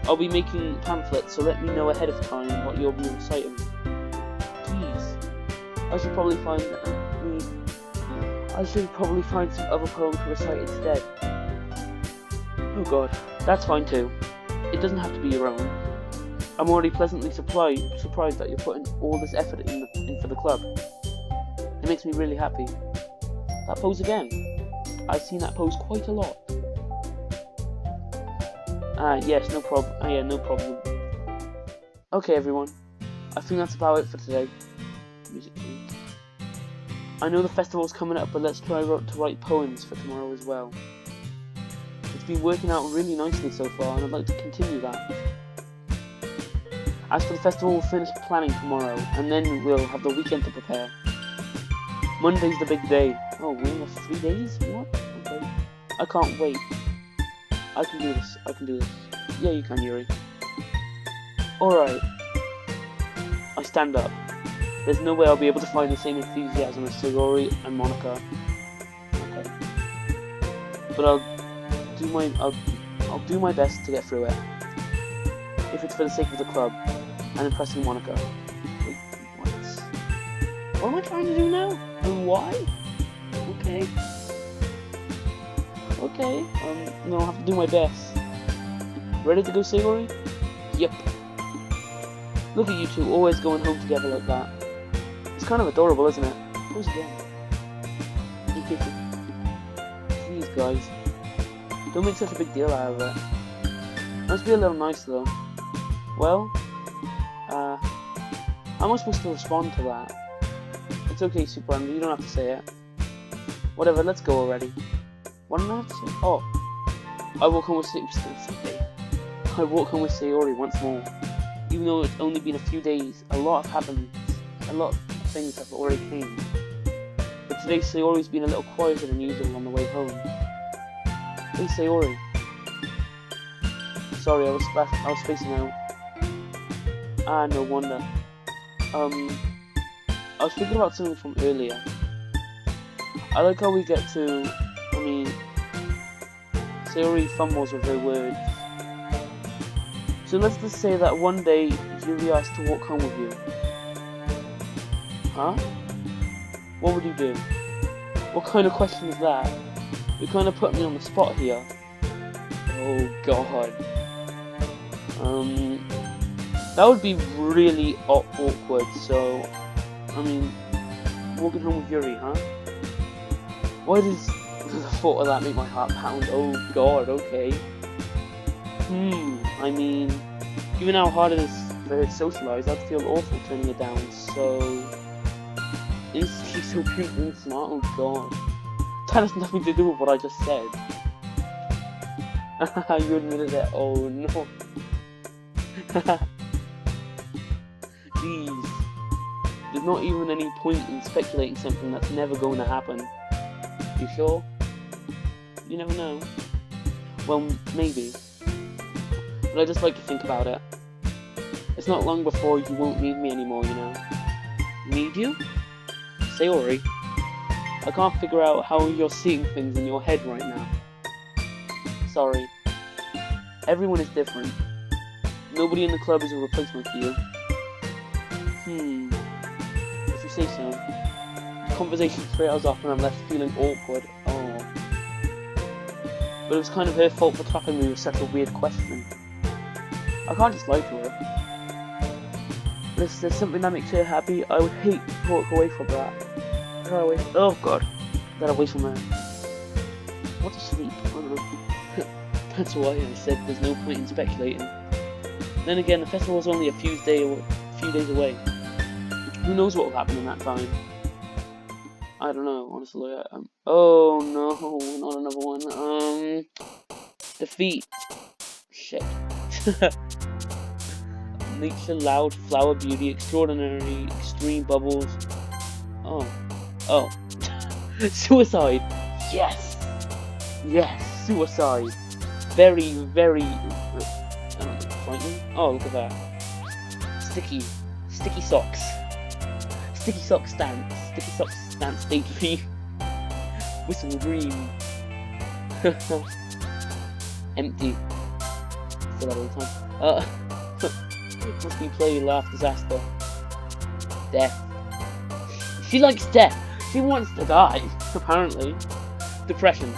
I'll be making pamphlets, so let me know ahead of time what you'll be reciting. Jeez. I should probably find some other poem to recite instead. Oh god, that's fine too. It doesn't have to be your own. I'm already pleasantly surprised that you're putting all this effort in for the club. It makes me really happy. That pose again. I've seen that pose quite a lot. Yes, no problem. Yeah, no problem. Okay, everyone. I think that's about it for today. Music cue. I know the festival's coming up, but let's try to write poems for tomorrow as well. It's been working out really nicely so far, and I'd like to continue that. As for the festival, we'll finish planning tomorrow, and then we'll have the weekend to prepare. Monday's the big day. Oh, we only have 3 days? What? Okay. I can't wait. I can do this. I can do this. Yeah, you can, Yuri. Alright. I stand up. There's no way I'll be able to find the same enthusiasm as Sayori and Monica. Okay. But I'll do my best to get through it. If it's for the sake of the club and impressing Monica. Wait, what am I trying to do now? And why? Okay. Okay, I'll have to do my best. Ready to go, Sayori? Yep. Look at you two, always going home together like that. It's kind of adorable, isn't it? Pose again. Please, guys. Don't make such a big deal out of it. Must be a little nice, though. Well, how am I supposed to respond to that? It's okay, Super Andy, you don't have to say it. Whatever, let's go already. What am I have to say? Oh, I walk home with I walk home with Sayori once more. Even though it's only been a few days, a lot have happened. A lot of things have already changed. But today Sayori's been a little quieter than usual on the way home. Hey Sayori. Sorry, I was spacing out. Ah, no wonder. I was thinking about something from earlier. I like how we get to, Sayori fumbles with her words. So let's just say that one day Yuri asked to walk home with you. Huh? What would you do? What kind of question is that? You kind of put me on the spot here. Oh god. That would be really awkward, so... walking home with Yuri, huh? Why does the thought of that make my heart pound? Oh god, okay. Given how hard it is for her to socialise, I'd feel awful turning it down, so... She's so beautiful and smart, oh god. That has nothing to do with what I just said. You admitted it, oh no. Jeez. There's not even any point in speculating something that's never going to happen. You sure? You never know. Well, maybe. But I just like to think about it. It's not long before you won't need me anymore, you know. Need you? Sayori, I can't figure out how you're seeing things in your head right now. Sorry. Everyone is different. Nobody in the club is a replacement for you. If you say so. The conversation trails off and I'm left feeling awkward. Oh. But it was kind of her fault for trapping me with such a weird question. I can't just lie to her. But if there's something that makes her happy, I would hate to walk away from that. Oh god. Get away from her. What to sleep? I don't know. That's why I said there's no point in speculating. Then again, the festival's only a few days away. Who knows what will happen in that time? I don't know, honestly. Oh no, not another one. Defeat. Shit. Nature, loud, flower, beauty, extraordinary, extreme bubbles. Oh. Oh. Suicide. Yes. Yes, suicide. Very, very frightening. Oh, look at that. Sticky socks. Sticky socks dance. Sticky socks dance daydream. Whistle dream. Empty. Still that all the time. Must be play, laugh, disaster. Death. She likes death. She wants to die, apparently. Depression.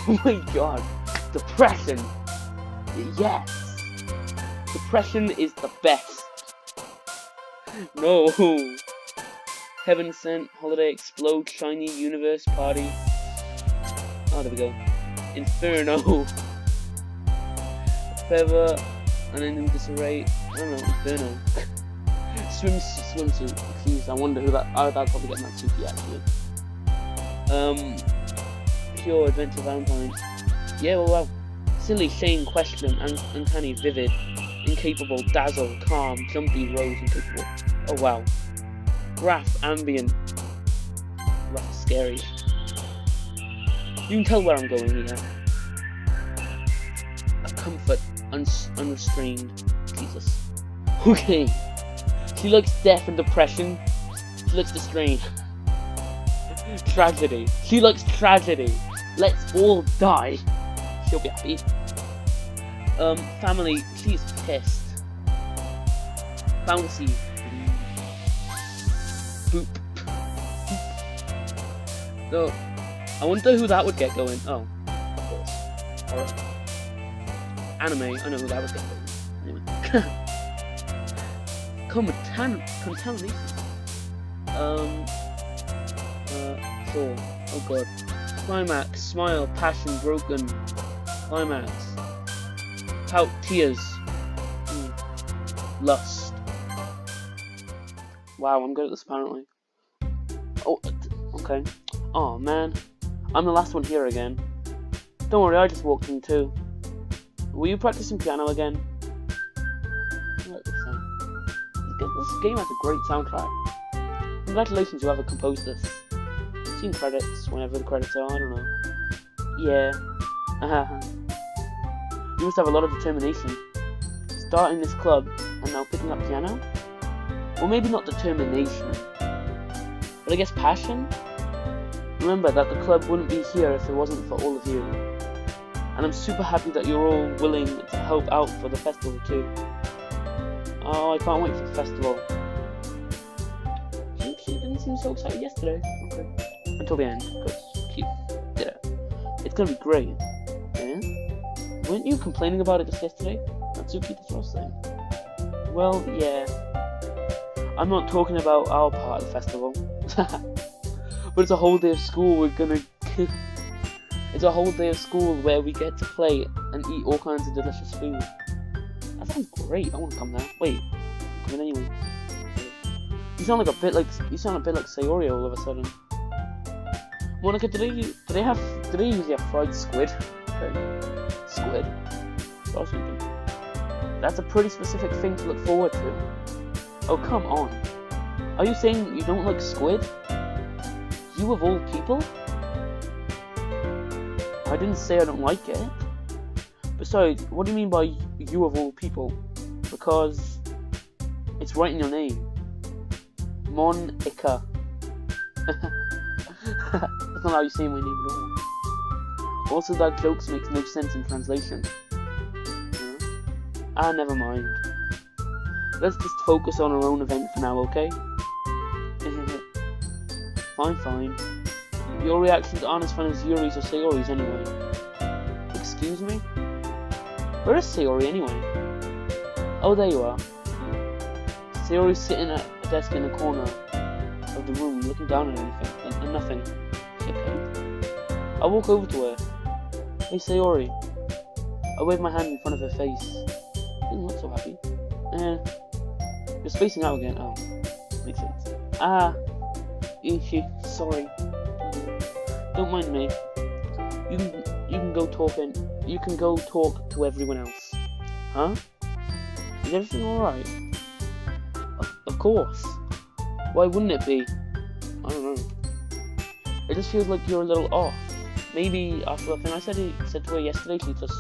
Oh my god. Depression. Yes. Depression is the best. No. Heaven sent, holiday, explode, shiny, universe, party. Oh, there we go. Inferno. Feather, and then in disarray. I don't know, Inferno. Swimsuit. Jeez, I wonder who that. I'd probably get Natsuki actually. Pure adventure Valentine. Yeah, well. Silly, shame, question, uncanny, vivid, incapable, dazzle, calm, jumpy, rose, incapable. Oh wow. Graph, ambient. That's scary. You can tell where I'm going here. A comfort, unrestrained. Jesus. Okay. She likes death and depression. She likes the strain. Tragedy. She likes tragedy. Let's all die. She'll be happy. Family. She's pissed. Bouncy. Boop. No. I wonder who that would get going. Oh, of course. Alright. Anime. I know who that would get going. Anyway. Contamination. Sure. Oh god. Climax. Smile. Passion. Broken. Climax. Pout. Tears. Lust. Wow, I'm good at this apparently. Oh, okay. Oh man. I'm the last one here again. Don't worry, I just walked in too. Were you practicing piano again? I like this sound. This game has a great soundtrack. Congratulations, whoever composed this. Seen credits, whenever the credits are, I don't know. Yeah. You must have a lot of determination. Starting this club, and now picking up piano? Or maybe not determination, but I guess passion? Remember that the club wouldn't be here if it wasn't for all of you. And I'm super happy that you're all willing to help out for the festival too. Oh, I can't wait for the festival. She didn't seem so excited yesterday. Okay. Until the end, because she did it. It's gonna be great. Yeah? Weren't you complaining about it just yesterday? Natsuki, that's what I was saying. Well, yeah. I'm not talking about our part of the festival. But it's a whole day of school we're gonna... It's a whole day of school where we get to play and eat all kinds of delicious food. That sounds great, I wanna come there. Wait, I'm coming anyway. You sound a bit like Sayori all of a sudden. Monica, do they usually have fried squid? Okay. Squid. That's what I was thinking. That's a pretty specific thing to look forward to. Oh, come on. Are you saying you don't like squid? You of all people? I didn't say I don't like it. Besides, what do you mean by you of all people? Because it's right in your name. Monica. That's not how you say my name at all. Also, that jokes makes no sense in translation. Ah, never mind. Let's just focus on our own event for now, okay? Fine. Your reactions aren't as fun as Yuri's or Sayori's anyway. Excuse me? Where is Sayori anyway? Oh, there you are. Sayori's sitting at a desk in the corner of the room, looking down at anything, and nothing. She okay? I walk over to her. Hey Sayori. I wave my hand in front of her face. She doesn't look so happy. You're spacing out again. Oh, makes sense. Ah, Ichi, sorry. Don't mind me. You can go talking. You can go talk to everyone else. Huh? Is everything alright? Of course. Why wouldn't it be? I don't know. It just feels like you're a little off. Maybe after the thing I said to her yesterday, she's just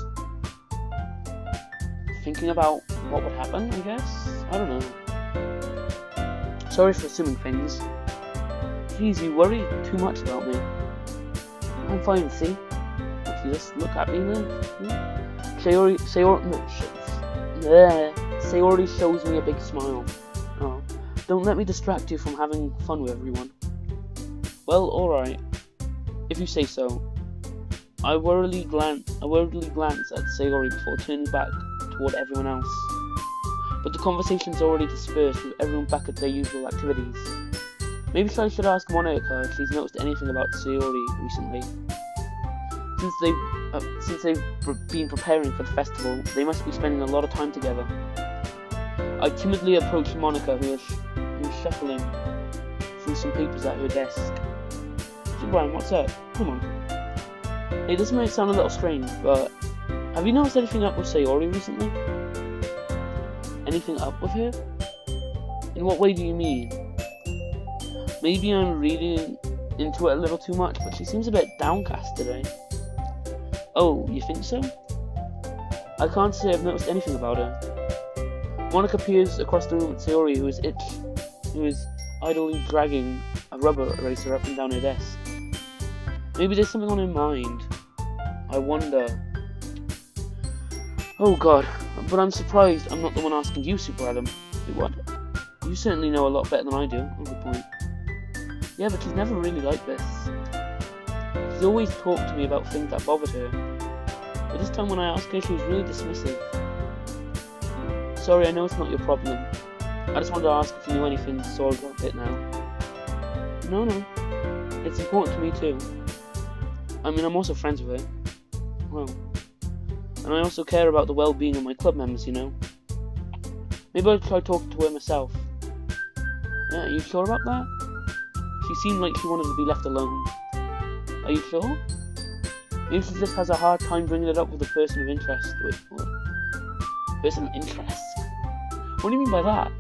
thinking about what would happen, I guess? I don't know. Sorry for assuming things. Jeez, you worry too much about me. I'm fine, see? If you just look at me then. Sayori shows me a big smile. Oh, don't let me distract you from having fun with everyone. Well, alright. If you say so. I worriedly glance at Sayori before turning back toward everyone else. But the conversation's already dispersed with everyone back at their usual activities. Maybe I should ask Monica if she's noticed anything about Sayori recently. Since they've been preparing for the festival, they must be spending a lot of time together. I timidly approached Monica, who was shuffling through some papers at her desk. So Brian, what's up? Come on. Hey, this might sound a little strange, but have you noticed anything up with Sayori recently? Anything up with her? In what way do you mean? Maybe I'm reading into it a little too much, but she seems a bit downcast today. Oh, you think so? I can't say I've noticed anything about her. Monica peers across the room at Sayori, who is idly dragging a rubber eraser up and down her desk. Maybe there's something on her mind. I wonder. Oh god, but I'm surprised I'm not the one asking you, Super Adam. Wait, what? You certainly know a lot better than I do. Oh, good point. Yeah, but she's never really like this. She's always talked to me about things that bothered her. But this time when I asked her, she was really dismissive. Sorry, I know it's not your problem. I just wanted to ask if you knew anything, so I got it now. No. It's important to me too. I mean, I'm also friends with her. Well, and I also care about the well-being of my club members, you know. Maybe I'll try talking to her myself. Yeah, are you sure about that? She seemed like she wanted to be left alone. Are you sure? Maybe she just has a hard time bringing it up with a person of interest. Wait, what? Person of interest? What do you mean by that?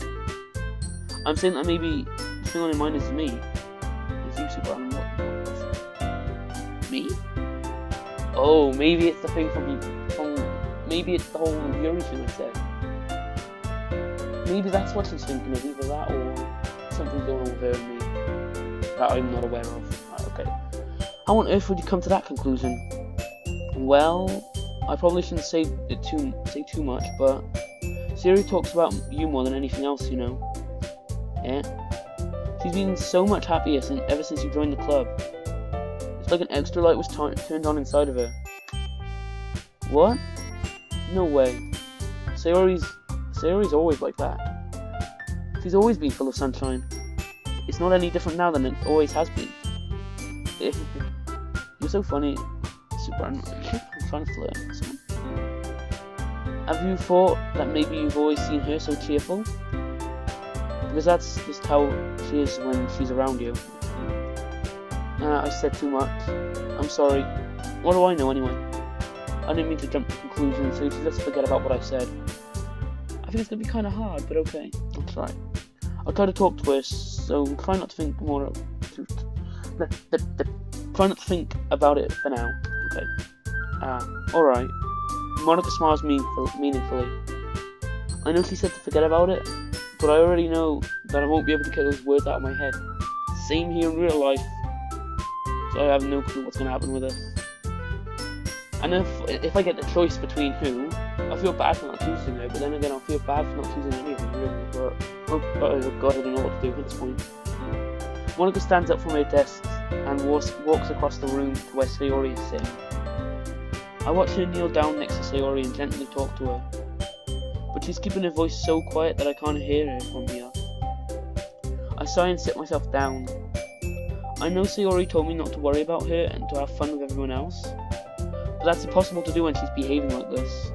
I'm saying that maybe the thing on her mind is me. Is you, Super Adam? What? Me? Oh, maybe it's the thing from maybe it's the whole Yuri thing I said. Maybe that's what she's thinking of, either that or something going on with her and me that I'm not aware of. Right, okay. How on earth would you come to that conclusion? Well, I probably shouldn't say too much, but Siri talks about you more than anything else, you know. Yeah. She's been so much happier ever since you joined the club. It's like an extra light was turned on inside of her. What? No way. Sayori's always like that. She's always been full of sunshine. It's not any different now than it always has been. You're so funny, Super. I'm trying to flirt. Have you thought that maybe you've always seen her so cheerful? Because that's just how she is when she's around you. I said too much. I'm sorry. What do I know anyway? I didn't mean to jump to conclusions, so you should just forget about what I said. I think it's going to be kind of hard, but okay. I'll try. I'll try to talk to her, so try not to think more. Try not to think about it for now. Okay. Alright. Monica smiles meaningfully. I know she said to forget about it, but I already know that I won't be able to get those words out of my head. Same here in real life. So I have no clue what's going to happen with this. And if I get the choice between who, I feel bad for not choosing her, but then again I'll feel bad for not choosing any of them, really. But, oh god, I don't know what to do at this point. Monica stands up from her desk and walks across the room to where Sayori is sitting. I watch her kneel down next to Sayori and gently talk to her. But she's keeping her voice so quiet that I can't hear her from here. I sigh and sit myself down. I know Sayori told me not to worry about her and to have fun with everyone else, but that's impossible to do when she's behaving like this.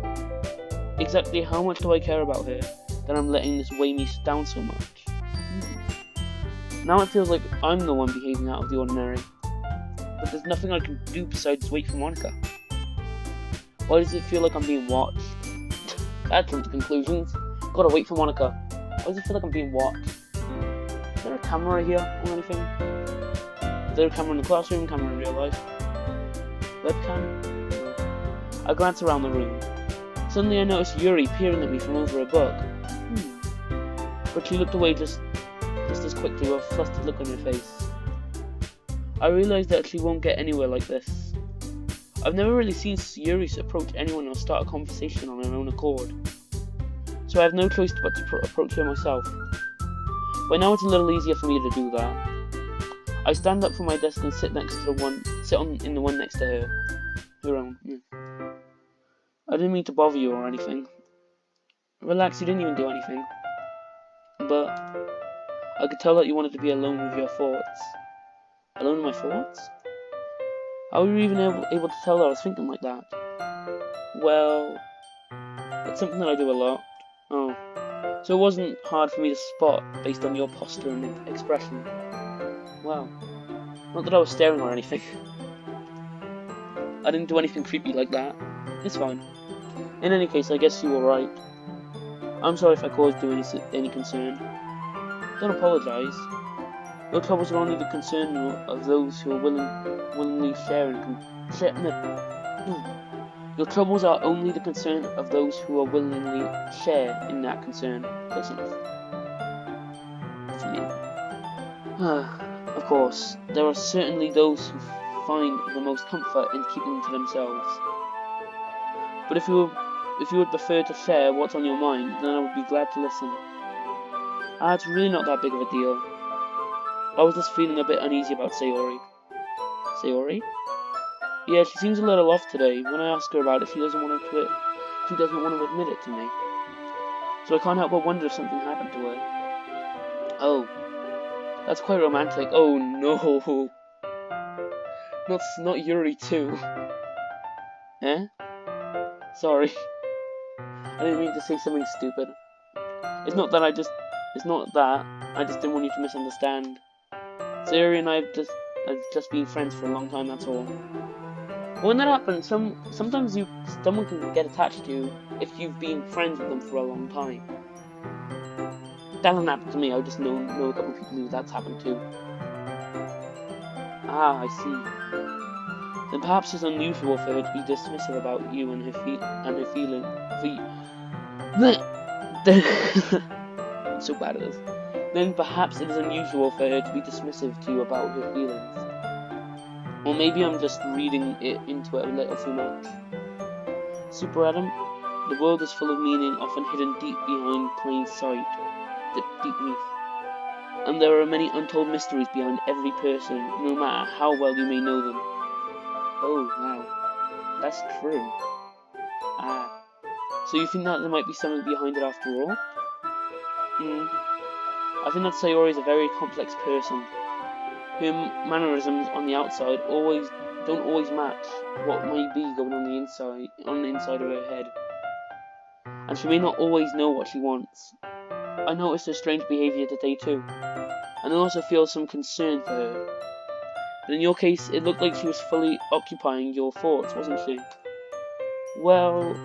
Exactly how much do I care about her that I'm letting this weigh me down so much? Now it feels like I'm the one behaving out of the ordinary. But there's nothing I can do besides wait for Monica. Why does it feel like I'm being watched? That's some conclusions. Gotta wait for Monica. Why does it feel like I'm being watched? Is there a camera here or anything? Is there a camera in the classroom? Camera in real life? Webcam? No. I glance around the room. Suddenly I notice Yuri peering at me from over a book. But she looked away just as quickly with a flustered look on her face. I realised that she won't get anywhere like this. I've never really seen Yuri approach anyone or start a conversation on her own accord. So I have no choice but to approach her myself. By now it's a little easier for me to do that. I stand up from my desk and sit in the one next to her own. I didn't mean to bother you or anything. Relax, you didn't even do anything. But I could tell that you wanted to be alone with your thoughts. Alone with my thoughts? How were you even able to tell that I was thinking like that? Well, it's something that I do a lot. Oh. So it wasn't hard for me to spot based on your posture and expression. Wow. Not that I was staring or anything. I didn't do anything creepy like that. It's fine. In any case, I guess you were right. I'm sorry if I caused you any concern. Don't apologise. Your troubles are only the concern of those who are willingly share and Your troubles are only the concern of those who are willingly share in that concern. Close enough. For me. Of course, there are certainly those who find the most comfort in keeping to themselves. But if you would prefer to share what's on your mind, then I would be glad to listen. It's really not that big of a deal. I was just feeling a bit uneasy about Sayori. Sayori? Yeah, she seems a little off today. When I ask her about it, she doesn't want to admit it to me. So I can't help but wonder if something happened to her. Oh, that's quite romantic. Oh no, not Yuri too. Eh? Sorry, I didn't mean to say something stupid. It's not that I just didn't want you to misunderstand. Sayori and I have just been friends for a long time. That's all. When that happens, sometimes someone can get attached to you if you've been friends with them for a long time. That hasn't happened to me. I just know a couple of people who that's happened to. I see. Then perhaps it's unusual for her to be dismissive about you and her feeling. I'm so bad at this. Then perhaps it is unusual for her to be dismissive to you about her feelings. Or maybe I'm just reading it into it a little too much. Super Adam, the world is full of meaning often hidden deep behind plain sight, deep beneath. And there are many untold mysteries behind every person, no matter how well you may know them. Oh, wow. That's true. So you think that there might be something behind it after all? I think that Sayori is a very complex person. Her mannerisms on the outside don't always match what may be going on the inside of her head. And she may not always know what she wants. I noticed her strange behaviour today too, and I also feel some concern for her. But in your case, it looked like she was fully occupying your thoughts, wasn't she? Well,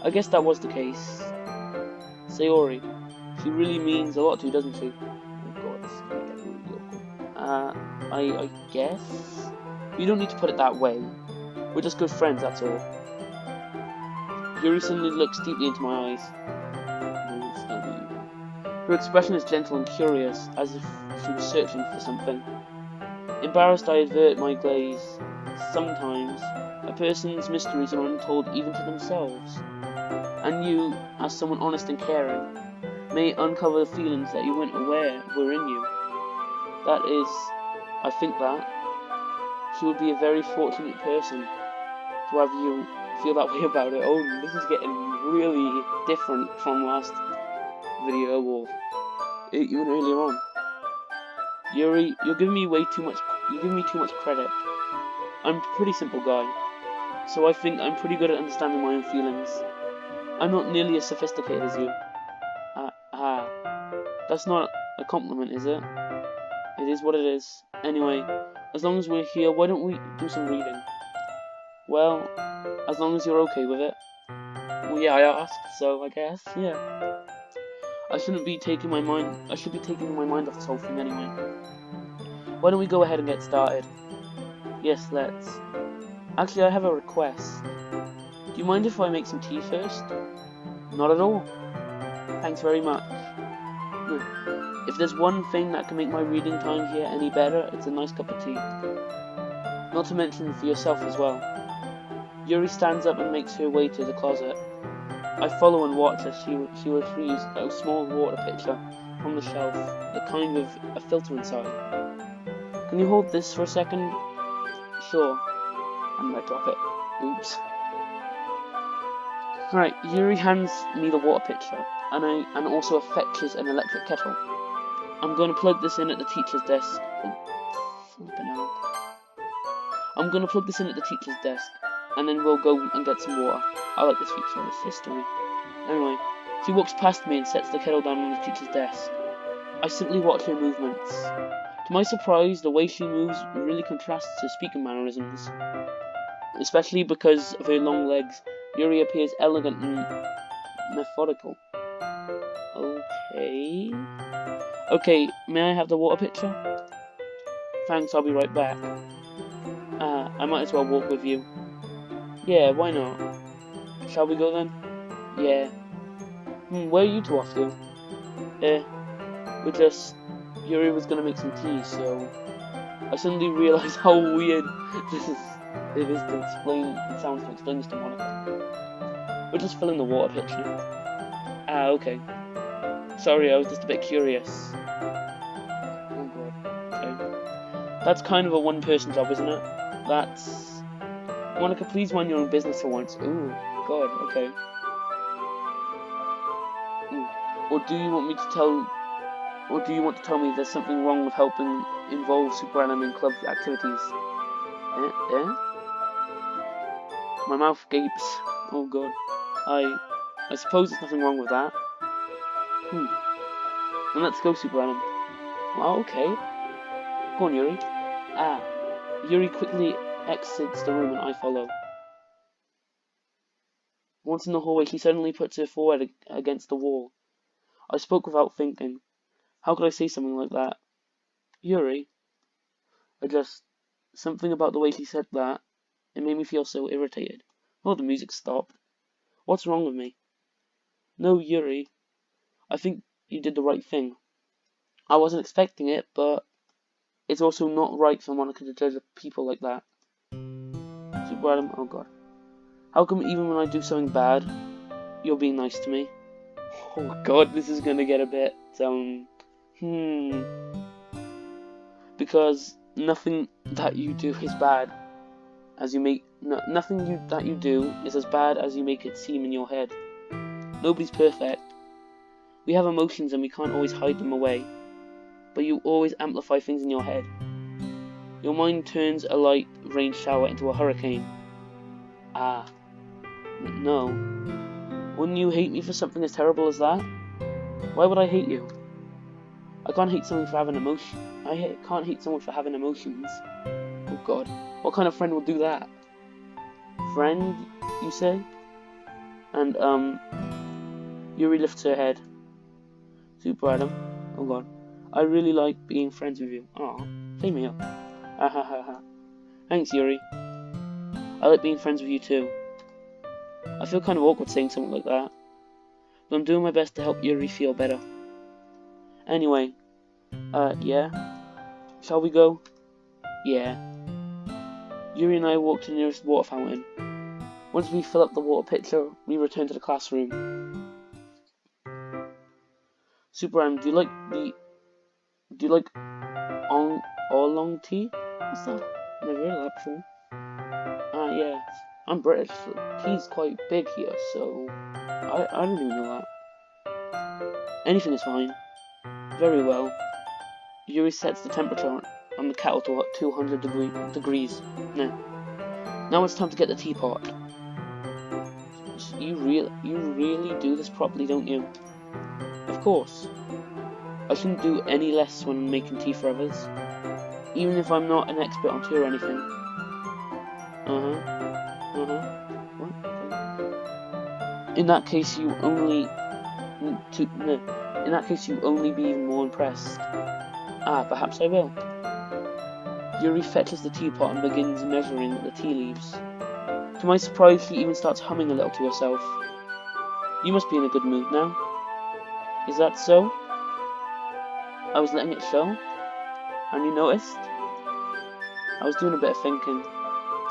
I guess that was the case. Sayori, she really means a lot to you, doesn't she? Oh god, it's gonna get really awkward. I guess? You don't need to put it that way. We're just good friends, that's all. Yuri suddenly looks deeply into my eyes. No, it's not you. Her expression is gentle and curious, as if she was searching for something. Embarrassed, I avert my gaze. Sometimes, a person's mysteries are untold even to themselves. And you, as someone honest and caring, may uncover feelings that you weren't aware were in you. That is, I think that she would be a very fortunate person to have you feel that way about it. Oh, this is getting really different from last video or even earlier on. Yuri, you're giving me too much credit. I'm a pretty simple guy, so I think I'm pretty good at understanding my own feelings. I'm not nearly as sophisticated as you. That's not a compliment, is it? It is what it is. Anyway, as long as we're here, why don't we do some reading? Well, as long as you're okay with it. Well, yeah, I asked, so I guess, yeah. I should be taking my mind off this whole thing anyway. Why don't we go ahead and get started? Yes, let's. Actually, I have a request. Do you mind if I make some tea first? Not at all. Thanks very much. If there's one thing that can make my reading time here any better, it's a nice cup of tea. Not to mention for yourself as well. Yuri stands up and makes her way to the closet. I follow and watch as she retrieves a small water pitcher from the shelf, the kind with a filter inside. Can you hold this for a second? Sure. And I drop it. Oops. Right, Yuri hands me the water pitcher, and also fetches an electric kettle. I'm going to plug this in at the teacher's desk. I'm going to plug this in at the teacher's desk, and then we'll go and get some water. I like this feature of this history. Anyway, she walks past me and sets the kettle down on the teacher's desk. I simply watch her movements. To my surprise, the way she moves really contrasts her speaking mannerisms. Especially because of her long legs, Yuri appears elegant and methodical. Okay, may I have the water pitcher? Thanks, I'll be right back. I might as well walk with you. Yeah, why not? Shall we go then? Yeah. Where are you two off to? Yuri was gonna make some tea, so I suddenly realised how weird it sounds to explain this to Monica. We're just filling the water pitcher. Okay. Sorry, I was just a bit curious. Oh god. Okay. That's kind of a one-person job, isn't it? Monica, please mind your own business for once. Ooh, god, okay. Or do you want to tell me there's something wrong with helping involve Super Anime in club activities? My mouth gapes. Oh god. I suppose there's nothing wrong with that. Then let's go, Super Anime. Well, okay. Go on, Yuri. Yuri quickly exits the room and I follow. Once in the hallway, she suddenly puts her forehead against the wall. I spoke without thinking. How could I say something like that? Yuri? Something about the way she said that, it made me feel so irritated. Oh, the music stopped. What's wrong with me? No, Yuri. I think you did the right thing. I wasn't expecting it, but it's also not right for Monica to judge people like that. Super Adam, oh god. How come even when I do something bad, you're being nice to me? Oh god, this is gonna get a bit, Because nothing that you do is bad as you make... nothing that you do is as bad as you make it seem in your head. Nobody's perfect. We have emotions and we can't always hide them away. But you always amplify things in your head. Your mind turns a light rain shower into a hurricane. No. Wouldn't you hate me for something as terrible as that? Why would I hate you? I can't hate someone for having emotions. I can't hate someone for having emotions. Oh god. What kind of friend would do that? Friend, you say? And, Yuri lifts her head. Super Adam. Oh god. I really like being friends with you. Aw, same here. Thanks, Yuri. I like being friends with you too. I feel kind of awkward saying something like that. But I'm doing my best to help Yuri feel better. Anyway, yeah? Shall we go? Yeah. Yuri and I walk to the nearest water fountain. Once we fill up the water pitcher, we return to the classroom. Super Adam, do you like oolong tea? What's that? Never heard of that before. Yeah. I'm British, so tea's quite big here, so I don't even know that. Anything is fine. Very well. Yuri sets the temperature on the kettle to 200 degrees. Now it's time to get the teapot. You really do this properly, don't you? Of course. I shouldn't do any less when making tea for others, even if I'm not an expert on tea or anything. What? Okay. In that case, you only be even more impressed. Perhaps I will. Yuri fetches the teapot and begins measuring the tea leaves. To my surprise, she even starts humming a little to herself. You must be in a good mood now. Is that so? I was letting it show, and you noticed? I was doing a bit of thinking,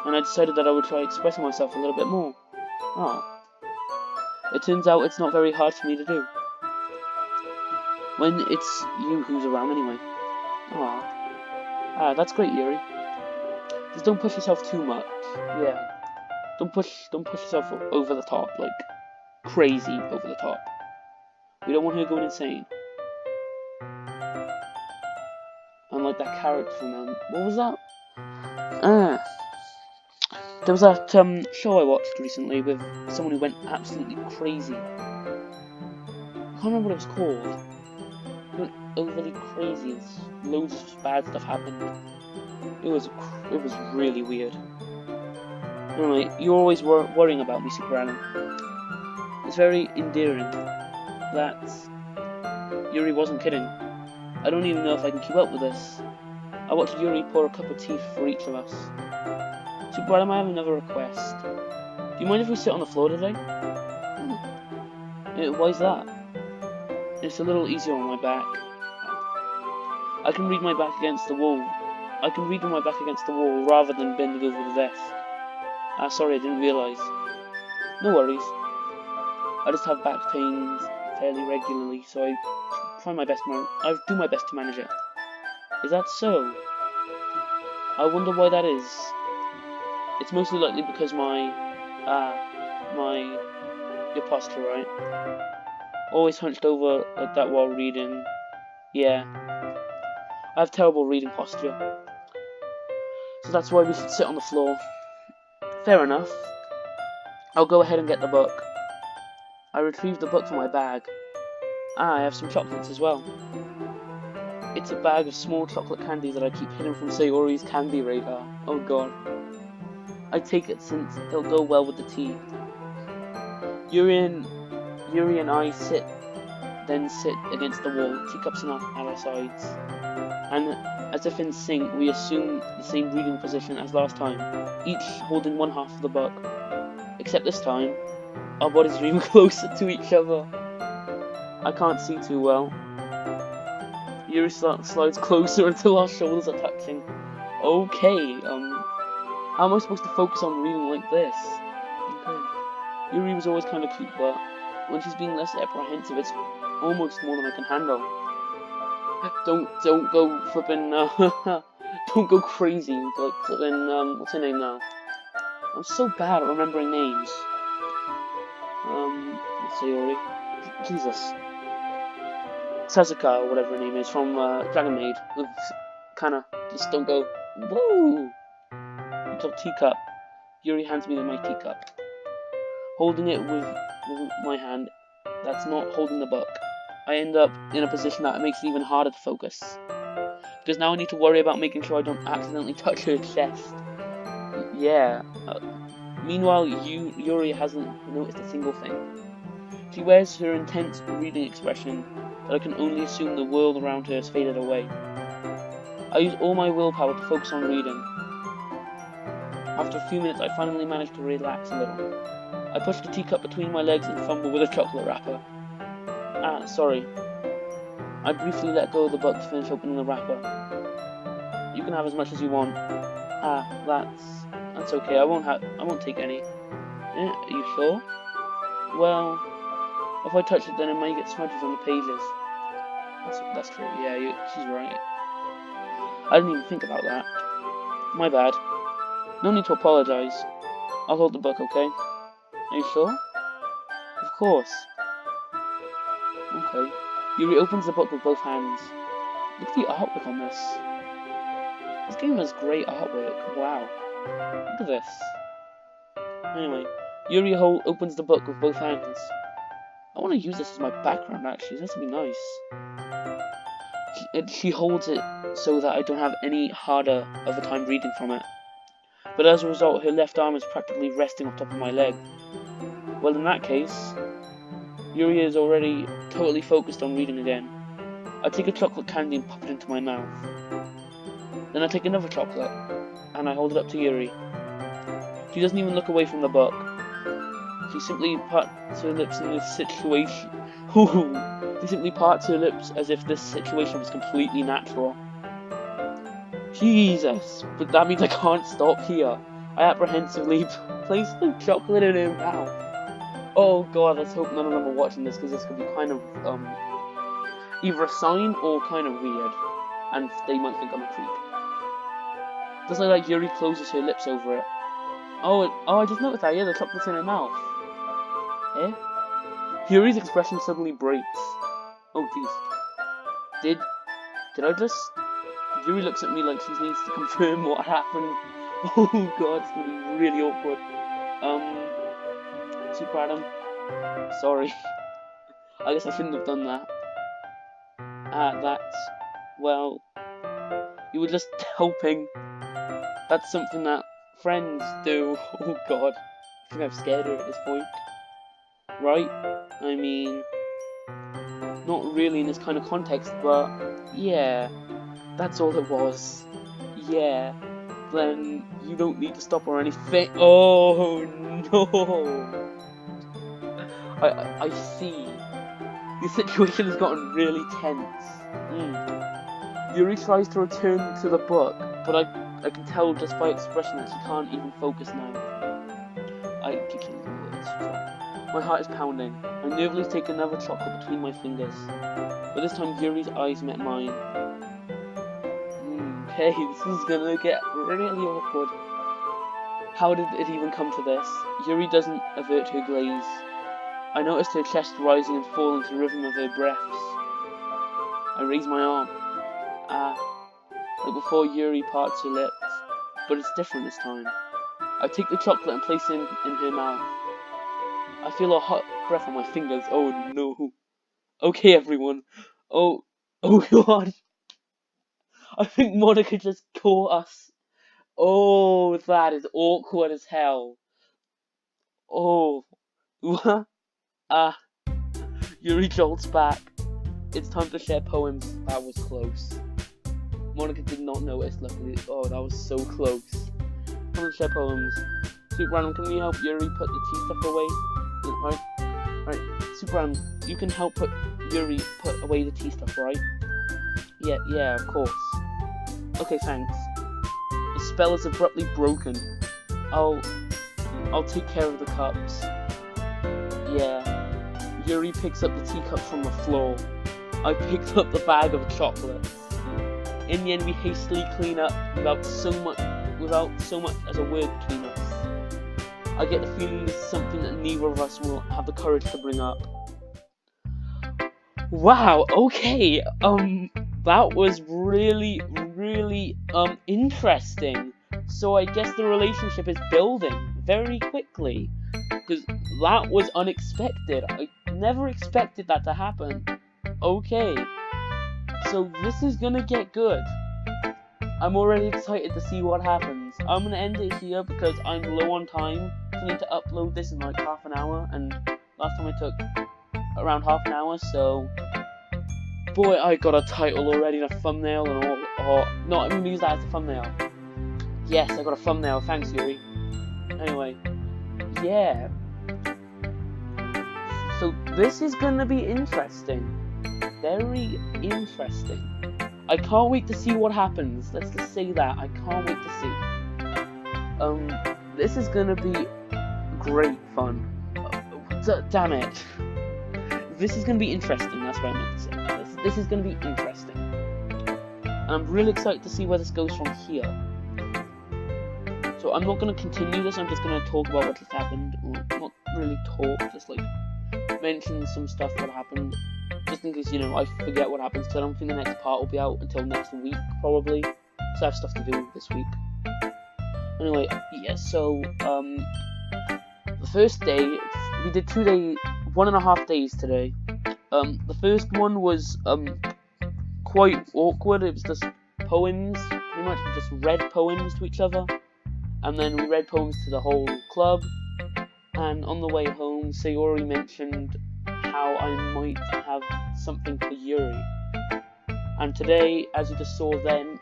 and I decided that I would try expressing myself a little bit more. It turns out it's not very hard for me to do. When it's you who's around anyway. That's great, Yuri. Just don't push yourself too much. Yeah. Don't push yourself over the top, like crazy over the top. We don't want her going insane. And like that character from what was that? There was that show I watched recently with someone who went absolutely crazy. I can't remember what it was called. It went overly crazy and loads of bad stuff happened. It was really weird. Anyway, you're always worrying about me, Super Alan. It's very endearing. That Yuri wasn't kidding. I don't even know if I can keep up with this. I watched Yuri pour a cup of tea for each of us. Super Alan, I have another request. Do you mind if we sit on the floor today? Why's that? It's a little easier on my back. I can read my back against the wall. I can read with my back against the wall rather than bending over the desk. Sorry, I didn't realise. No worries. I just have back pains fairly regularly, so I do my best to manage it. Is that so? I wonder why that is. It's mostly likely because your posture, right? Always hunched over like that while reading. Yeah. I have terrible reading posture. So that's why we should sit on the floor. Fair enough. I'll go ahead and get the book. I retrieved the book from my bag. I have some chocolates as well. It's a bag of small chocolate candy that I keep hidden from Sayori's candy radar. Oh god. I take it since it'll go well with the tea. Yuri and I sit against the wall, teacups at our sides. And as if in sync, we assume the same reading position as last time, each holding one half of the book. Except this time, our bodies are even closer to each other. I can't see too well. Yuri slides closer until our shoulders are touching. Okay, how am I supposed to focus on reading like this? Okay. Yuri was always kind of cute, but when she's being less apprehensive, it's almost more than I can handle. Don't go flipping, don't go crazy, like flipping, what's her name now? I'm so bad at remembering names. Let's see, Yuri. Jesus. Sasuke, or whatever her name is, from Dragon Maid. Kinda, just don't go, whoa! Little teacup. Yuri hands me my teacup. Holding it with my hand, that's not holding the book. I end up in a position that makes it even harder to focus. Because now I need to worry about making sure I don't accidentally touch her chest. Yeah. Meanwhile, Yuri hasn't noticed a single thing. She wears her intense reading expression that I can only assume the world around her has faded away. I use all my willpower to focus on reading. After a few minutes, I finally manage to relax a little. I push the teacup between my legs and fumble with a chocolate wrapper. Sorry. I briefly let go of the book to finish opening the wrapper. You can have as much as you want. That's okay. I won't take any. Are you sure? Well, if I touch it, then it may get smudges on the pages. That's true. Yeah, she's right. I didn't even think about that. My bad. No need to apologize. I'll hold the book, okay? Are you sure? Of course. Okay. Yuri opens the book with both hands. Look at the artwork on this. This game has great artwork. Wow. Look at this. Anyway, Yuri opens the book with both hands. I want to use this as my background, actually. This would be nice. She holds it so that I don't have any harder of a time reading from it. But as a result, her left arm is practically resting on top of my leg. Well, in that case, Yuri is already totally focused on reading again. I take a chocolate candy and pop it into my mouth. Then I take another chocolate, and I hold it up to Yuri. She doesn't even look away from the book. She simply parts her lips in this situation. She simply parts her lips as if this situation was completely natural. Jesus, but that means I can't stop here. I apprehensively place the chocolate in her mouth. Oh god, let's hope none of them are watching this, because this could be kind of, either a sign or kind of weird. And they might think I'm a creep. Just like Yuri closes her lips over it. Oh, I just noticed that, yeah, the chocolate's in her mouth. Eh? Yuri's expression suddenly breaks. Oh jeez. Did I just... Yuri looks at me like she needs to confirm what happened. Oh god, it's gonna be really awkward. Super Adam. Sorry. I guess I shouldn't have done that. Well, you were just helping. That's something that friends do. Oh god. I think I've scared her at this point. Right? I mean, not really in this kind of context, but yeah, that's all it was. Yeah, then you don't need to stop or anything. Oh no! I see. The situation has gotten really tense. Yuri tries to return to the book, but I can tell just by expression that she can't even focus now. I keep saying the words. My heart is pounding. I nervously take another chocolate between my fingers. But this time Yuri's eyes met mine. Okay, this is gonna get really awkward. How did it even come to this? Yuri doesn't avert her gaze. I noticed her chest rising and falling to the rhythm of her breaths. I raise my arm. Like before Yuri parts her lips. But it's different this time. I take the chocolate and place it in her mouth. I feel a hot breath on my fingers. Oh no. Okay everyone. Oh god. I think Monica just caught us. Oh, that is awkward as hell. Oh. Yuri jolts back. It's time to share poems. That was close. Monica did not notice, luckily. Oh, that was so close. Time to share poems. Super Random, can we help Yuri put the tea stuff away? Right. Super Random, you can help Yuri put away the tea stuff, right? Yeah, of course. Okay, thanks. The spell is abruptly broken. I'll take care of the cups. Yeah. Yuri picks up the teacups from the floor. I picked up the bag of chocolates. In the end, we hastily clean up without so much as a word between us. I get the feeling this is something that neither of us will have the courage to bring up. Wow, okay, that was really, interesting. So I guess the relationship is building very quickly, because that was unexpected. I never expected that to happen. Okay, so this is gonna get good. I'm already excited to see what happens. I'm gonna end it here because I'm low on time. I need to upload this in like half an hour, and last time I took around half an hour, so... Boy, I got a title already and a thumbnail and all. Oh, no, I'm gonna use that as a thumbnail. Yes, I got a thumbnail, thanks Yuri. Anyway, yeah. So this is gonna be interesting. Very interesting. I can't wait to see what happens. Let's just say that. I can't wait to see. This is gonna be great fun. Damn it. This is gonna be interesting, that's what I meant to say. This is gonna be interesting. And I'm really excited to see where this goes from here. So I'm not gonna continue this, I'm just gonna talk about what just happened. Or not really talk, just like mention some stuff that happened. Just in case, I forget what happens, because I don't think the next part will be out until next week, probably. So I have stuff to do this week. Anyway, yeah, so, the first day, we did 1.5 days today. The first one was, quite awkward. It was just poems, pretty much. We just read poems to each other, and then we read poems to the whole club. And on the way home, Sayori mentioned how I might have something for Yuri. And today, as you just saw then,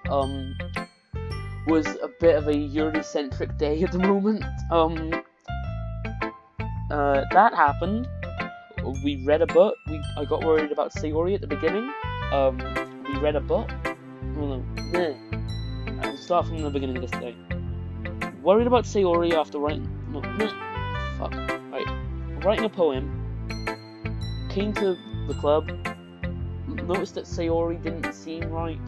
was a bit of a Yuri-centric day at the moment. That happened. We read a book. I got worried about Sayori at the beginning. We read a book. I'll start from the beginning of this day. Worried about Sayori after writing. Writing a poem. Came to the club. Noticed that Sayori didn't seem right.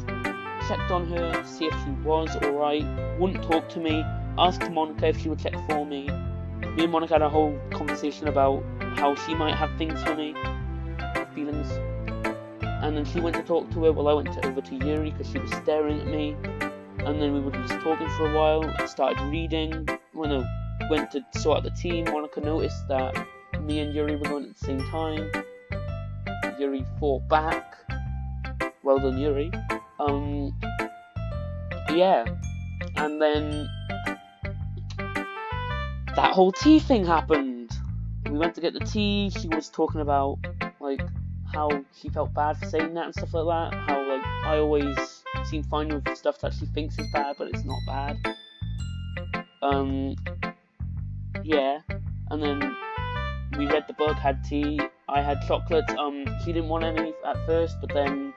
Checked on her, see if she was alright. Wouldn't talk to me. Asked Monica if she would check for me. Me and Monica had a whole conversation about how she might have things for me, feelings. And then she went to talk to her while I went over to Yuri because she was staring at me. And then we were just talking for a while. Started reading. Went to sort out the team. Monica noticed that me and Yuri were going at the same time. Yuri fought back. Well done, Yuri. Yeah. And then that whole tea thing happened. We went to get the tea. She was talking about how she felt bad for saying that and stuff like that. How I always seem fine with stuff that she thinks is bad, but it's not bad. Yeah. And then we read the book, had tea. I had chocolates. She didn't want any at first, but then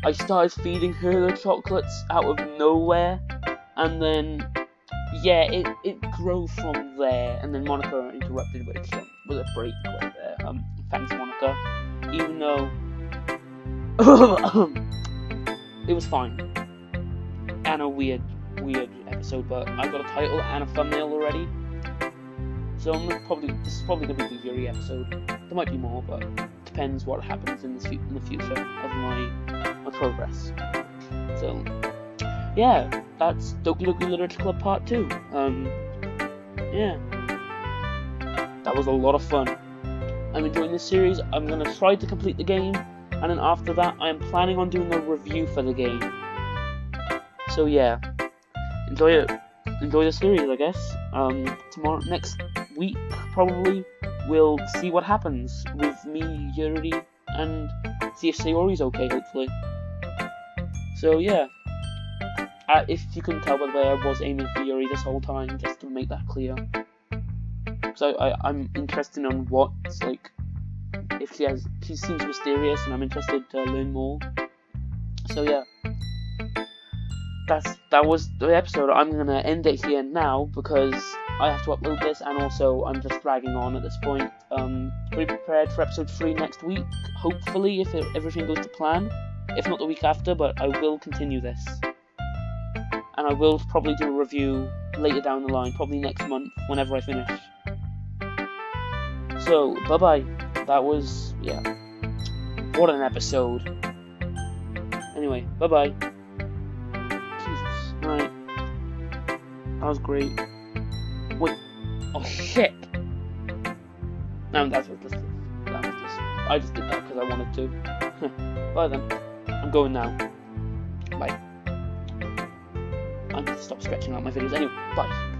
I started feeding her the chocolates out of nowhere, and then it grew from there. And then Monica interrupted with a break right there. Thanks, Monica. Even though it was fine and a weird episode, but I got a title and a thumbnail already. So this is probably gonna be the Yuri episode. There might be more, but depends what happens in the future of my progress. So yeah, that's Doki Doki Literature Club Part 2. Yeah, that was a lot of fun. I'm enjoying this series. I'm gonna try to complete the game, and then after that, I am planning on doing a review for the game. So yeah, enjoy the series, I guess. Next week probably we'll see what happens with me, Yuri, and see if Sayori's okay, hopefully. So yeah, if you couldn't tell by the way, I was aiming for Yuri this whole time, just to make that clear. So I'm interested in what's if she seems mysterious, and I'm interested to learn more. So yeah, that was the episode. I'm gonna end it here now because I have to upload this, and also I'm just dragging on at this point. Be prepared for episode 3 next week, hopefully, if everything goes to plan. If not the week after, but I will continue this. And I will probably do a review later down the line, probably next month, whenever I finish. So, bye-bye. That was, yeah. What an episode. Anyway, bye-bye. Jesus, right. That was great. Wait. Oh, shit. No, I just did that because I wanted to. Bye then. I'm going now. Bye. I'm going to stop stretching out my videos anyway. Bye.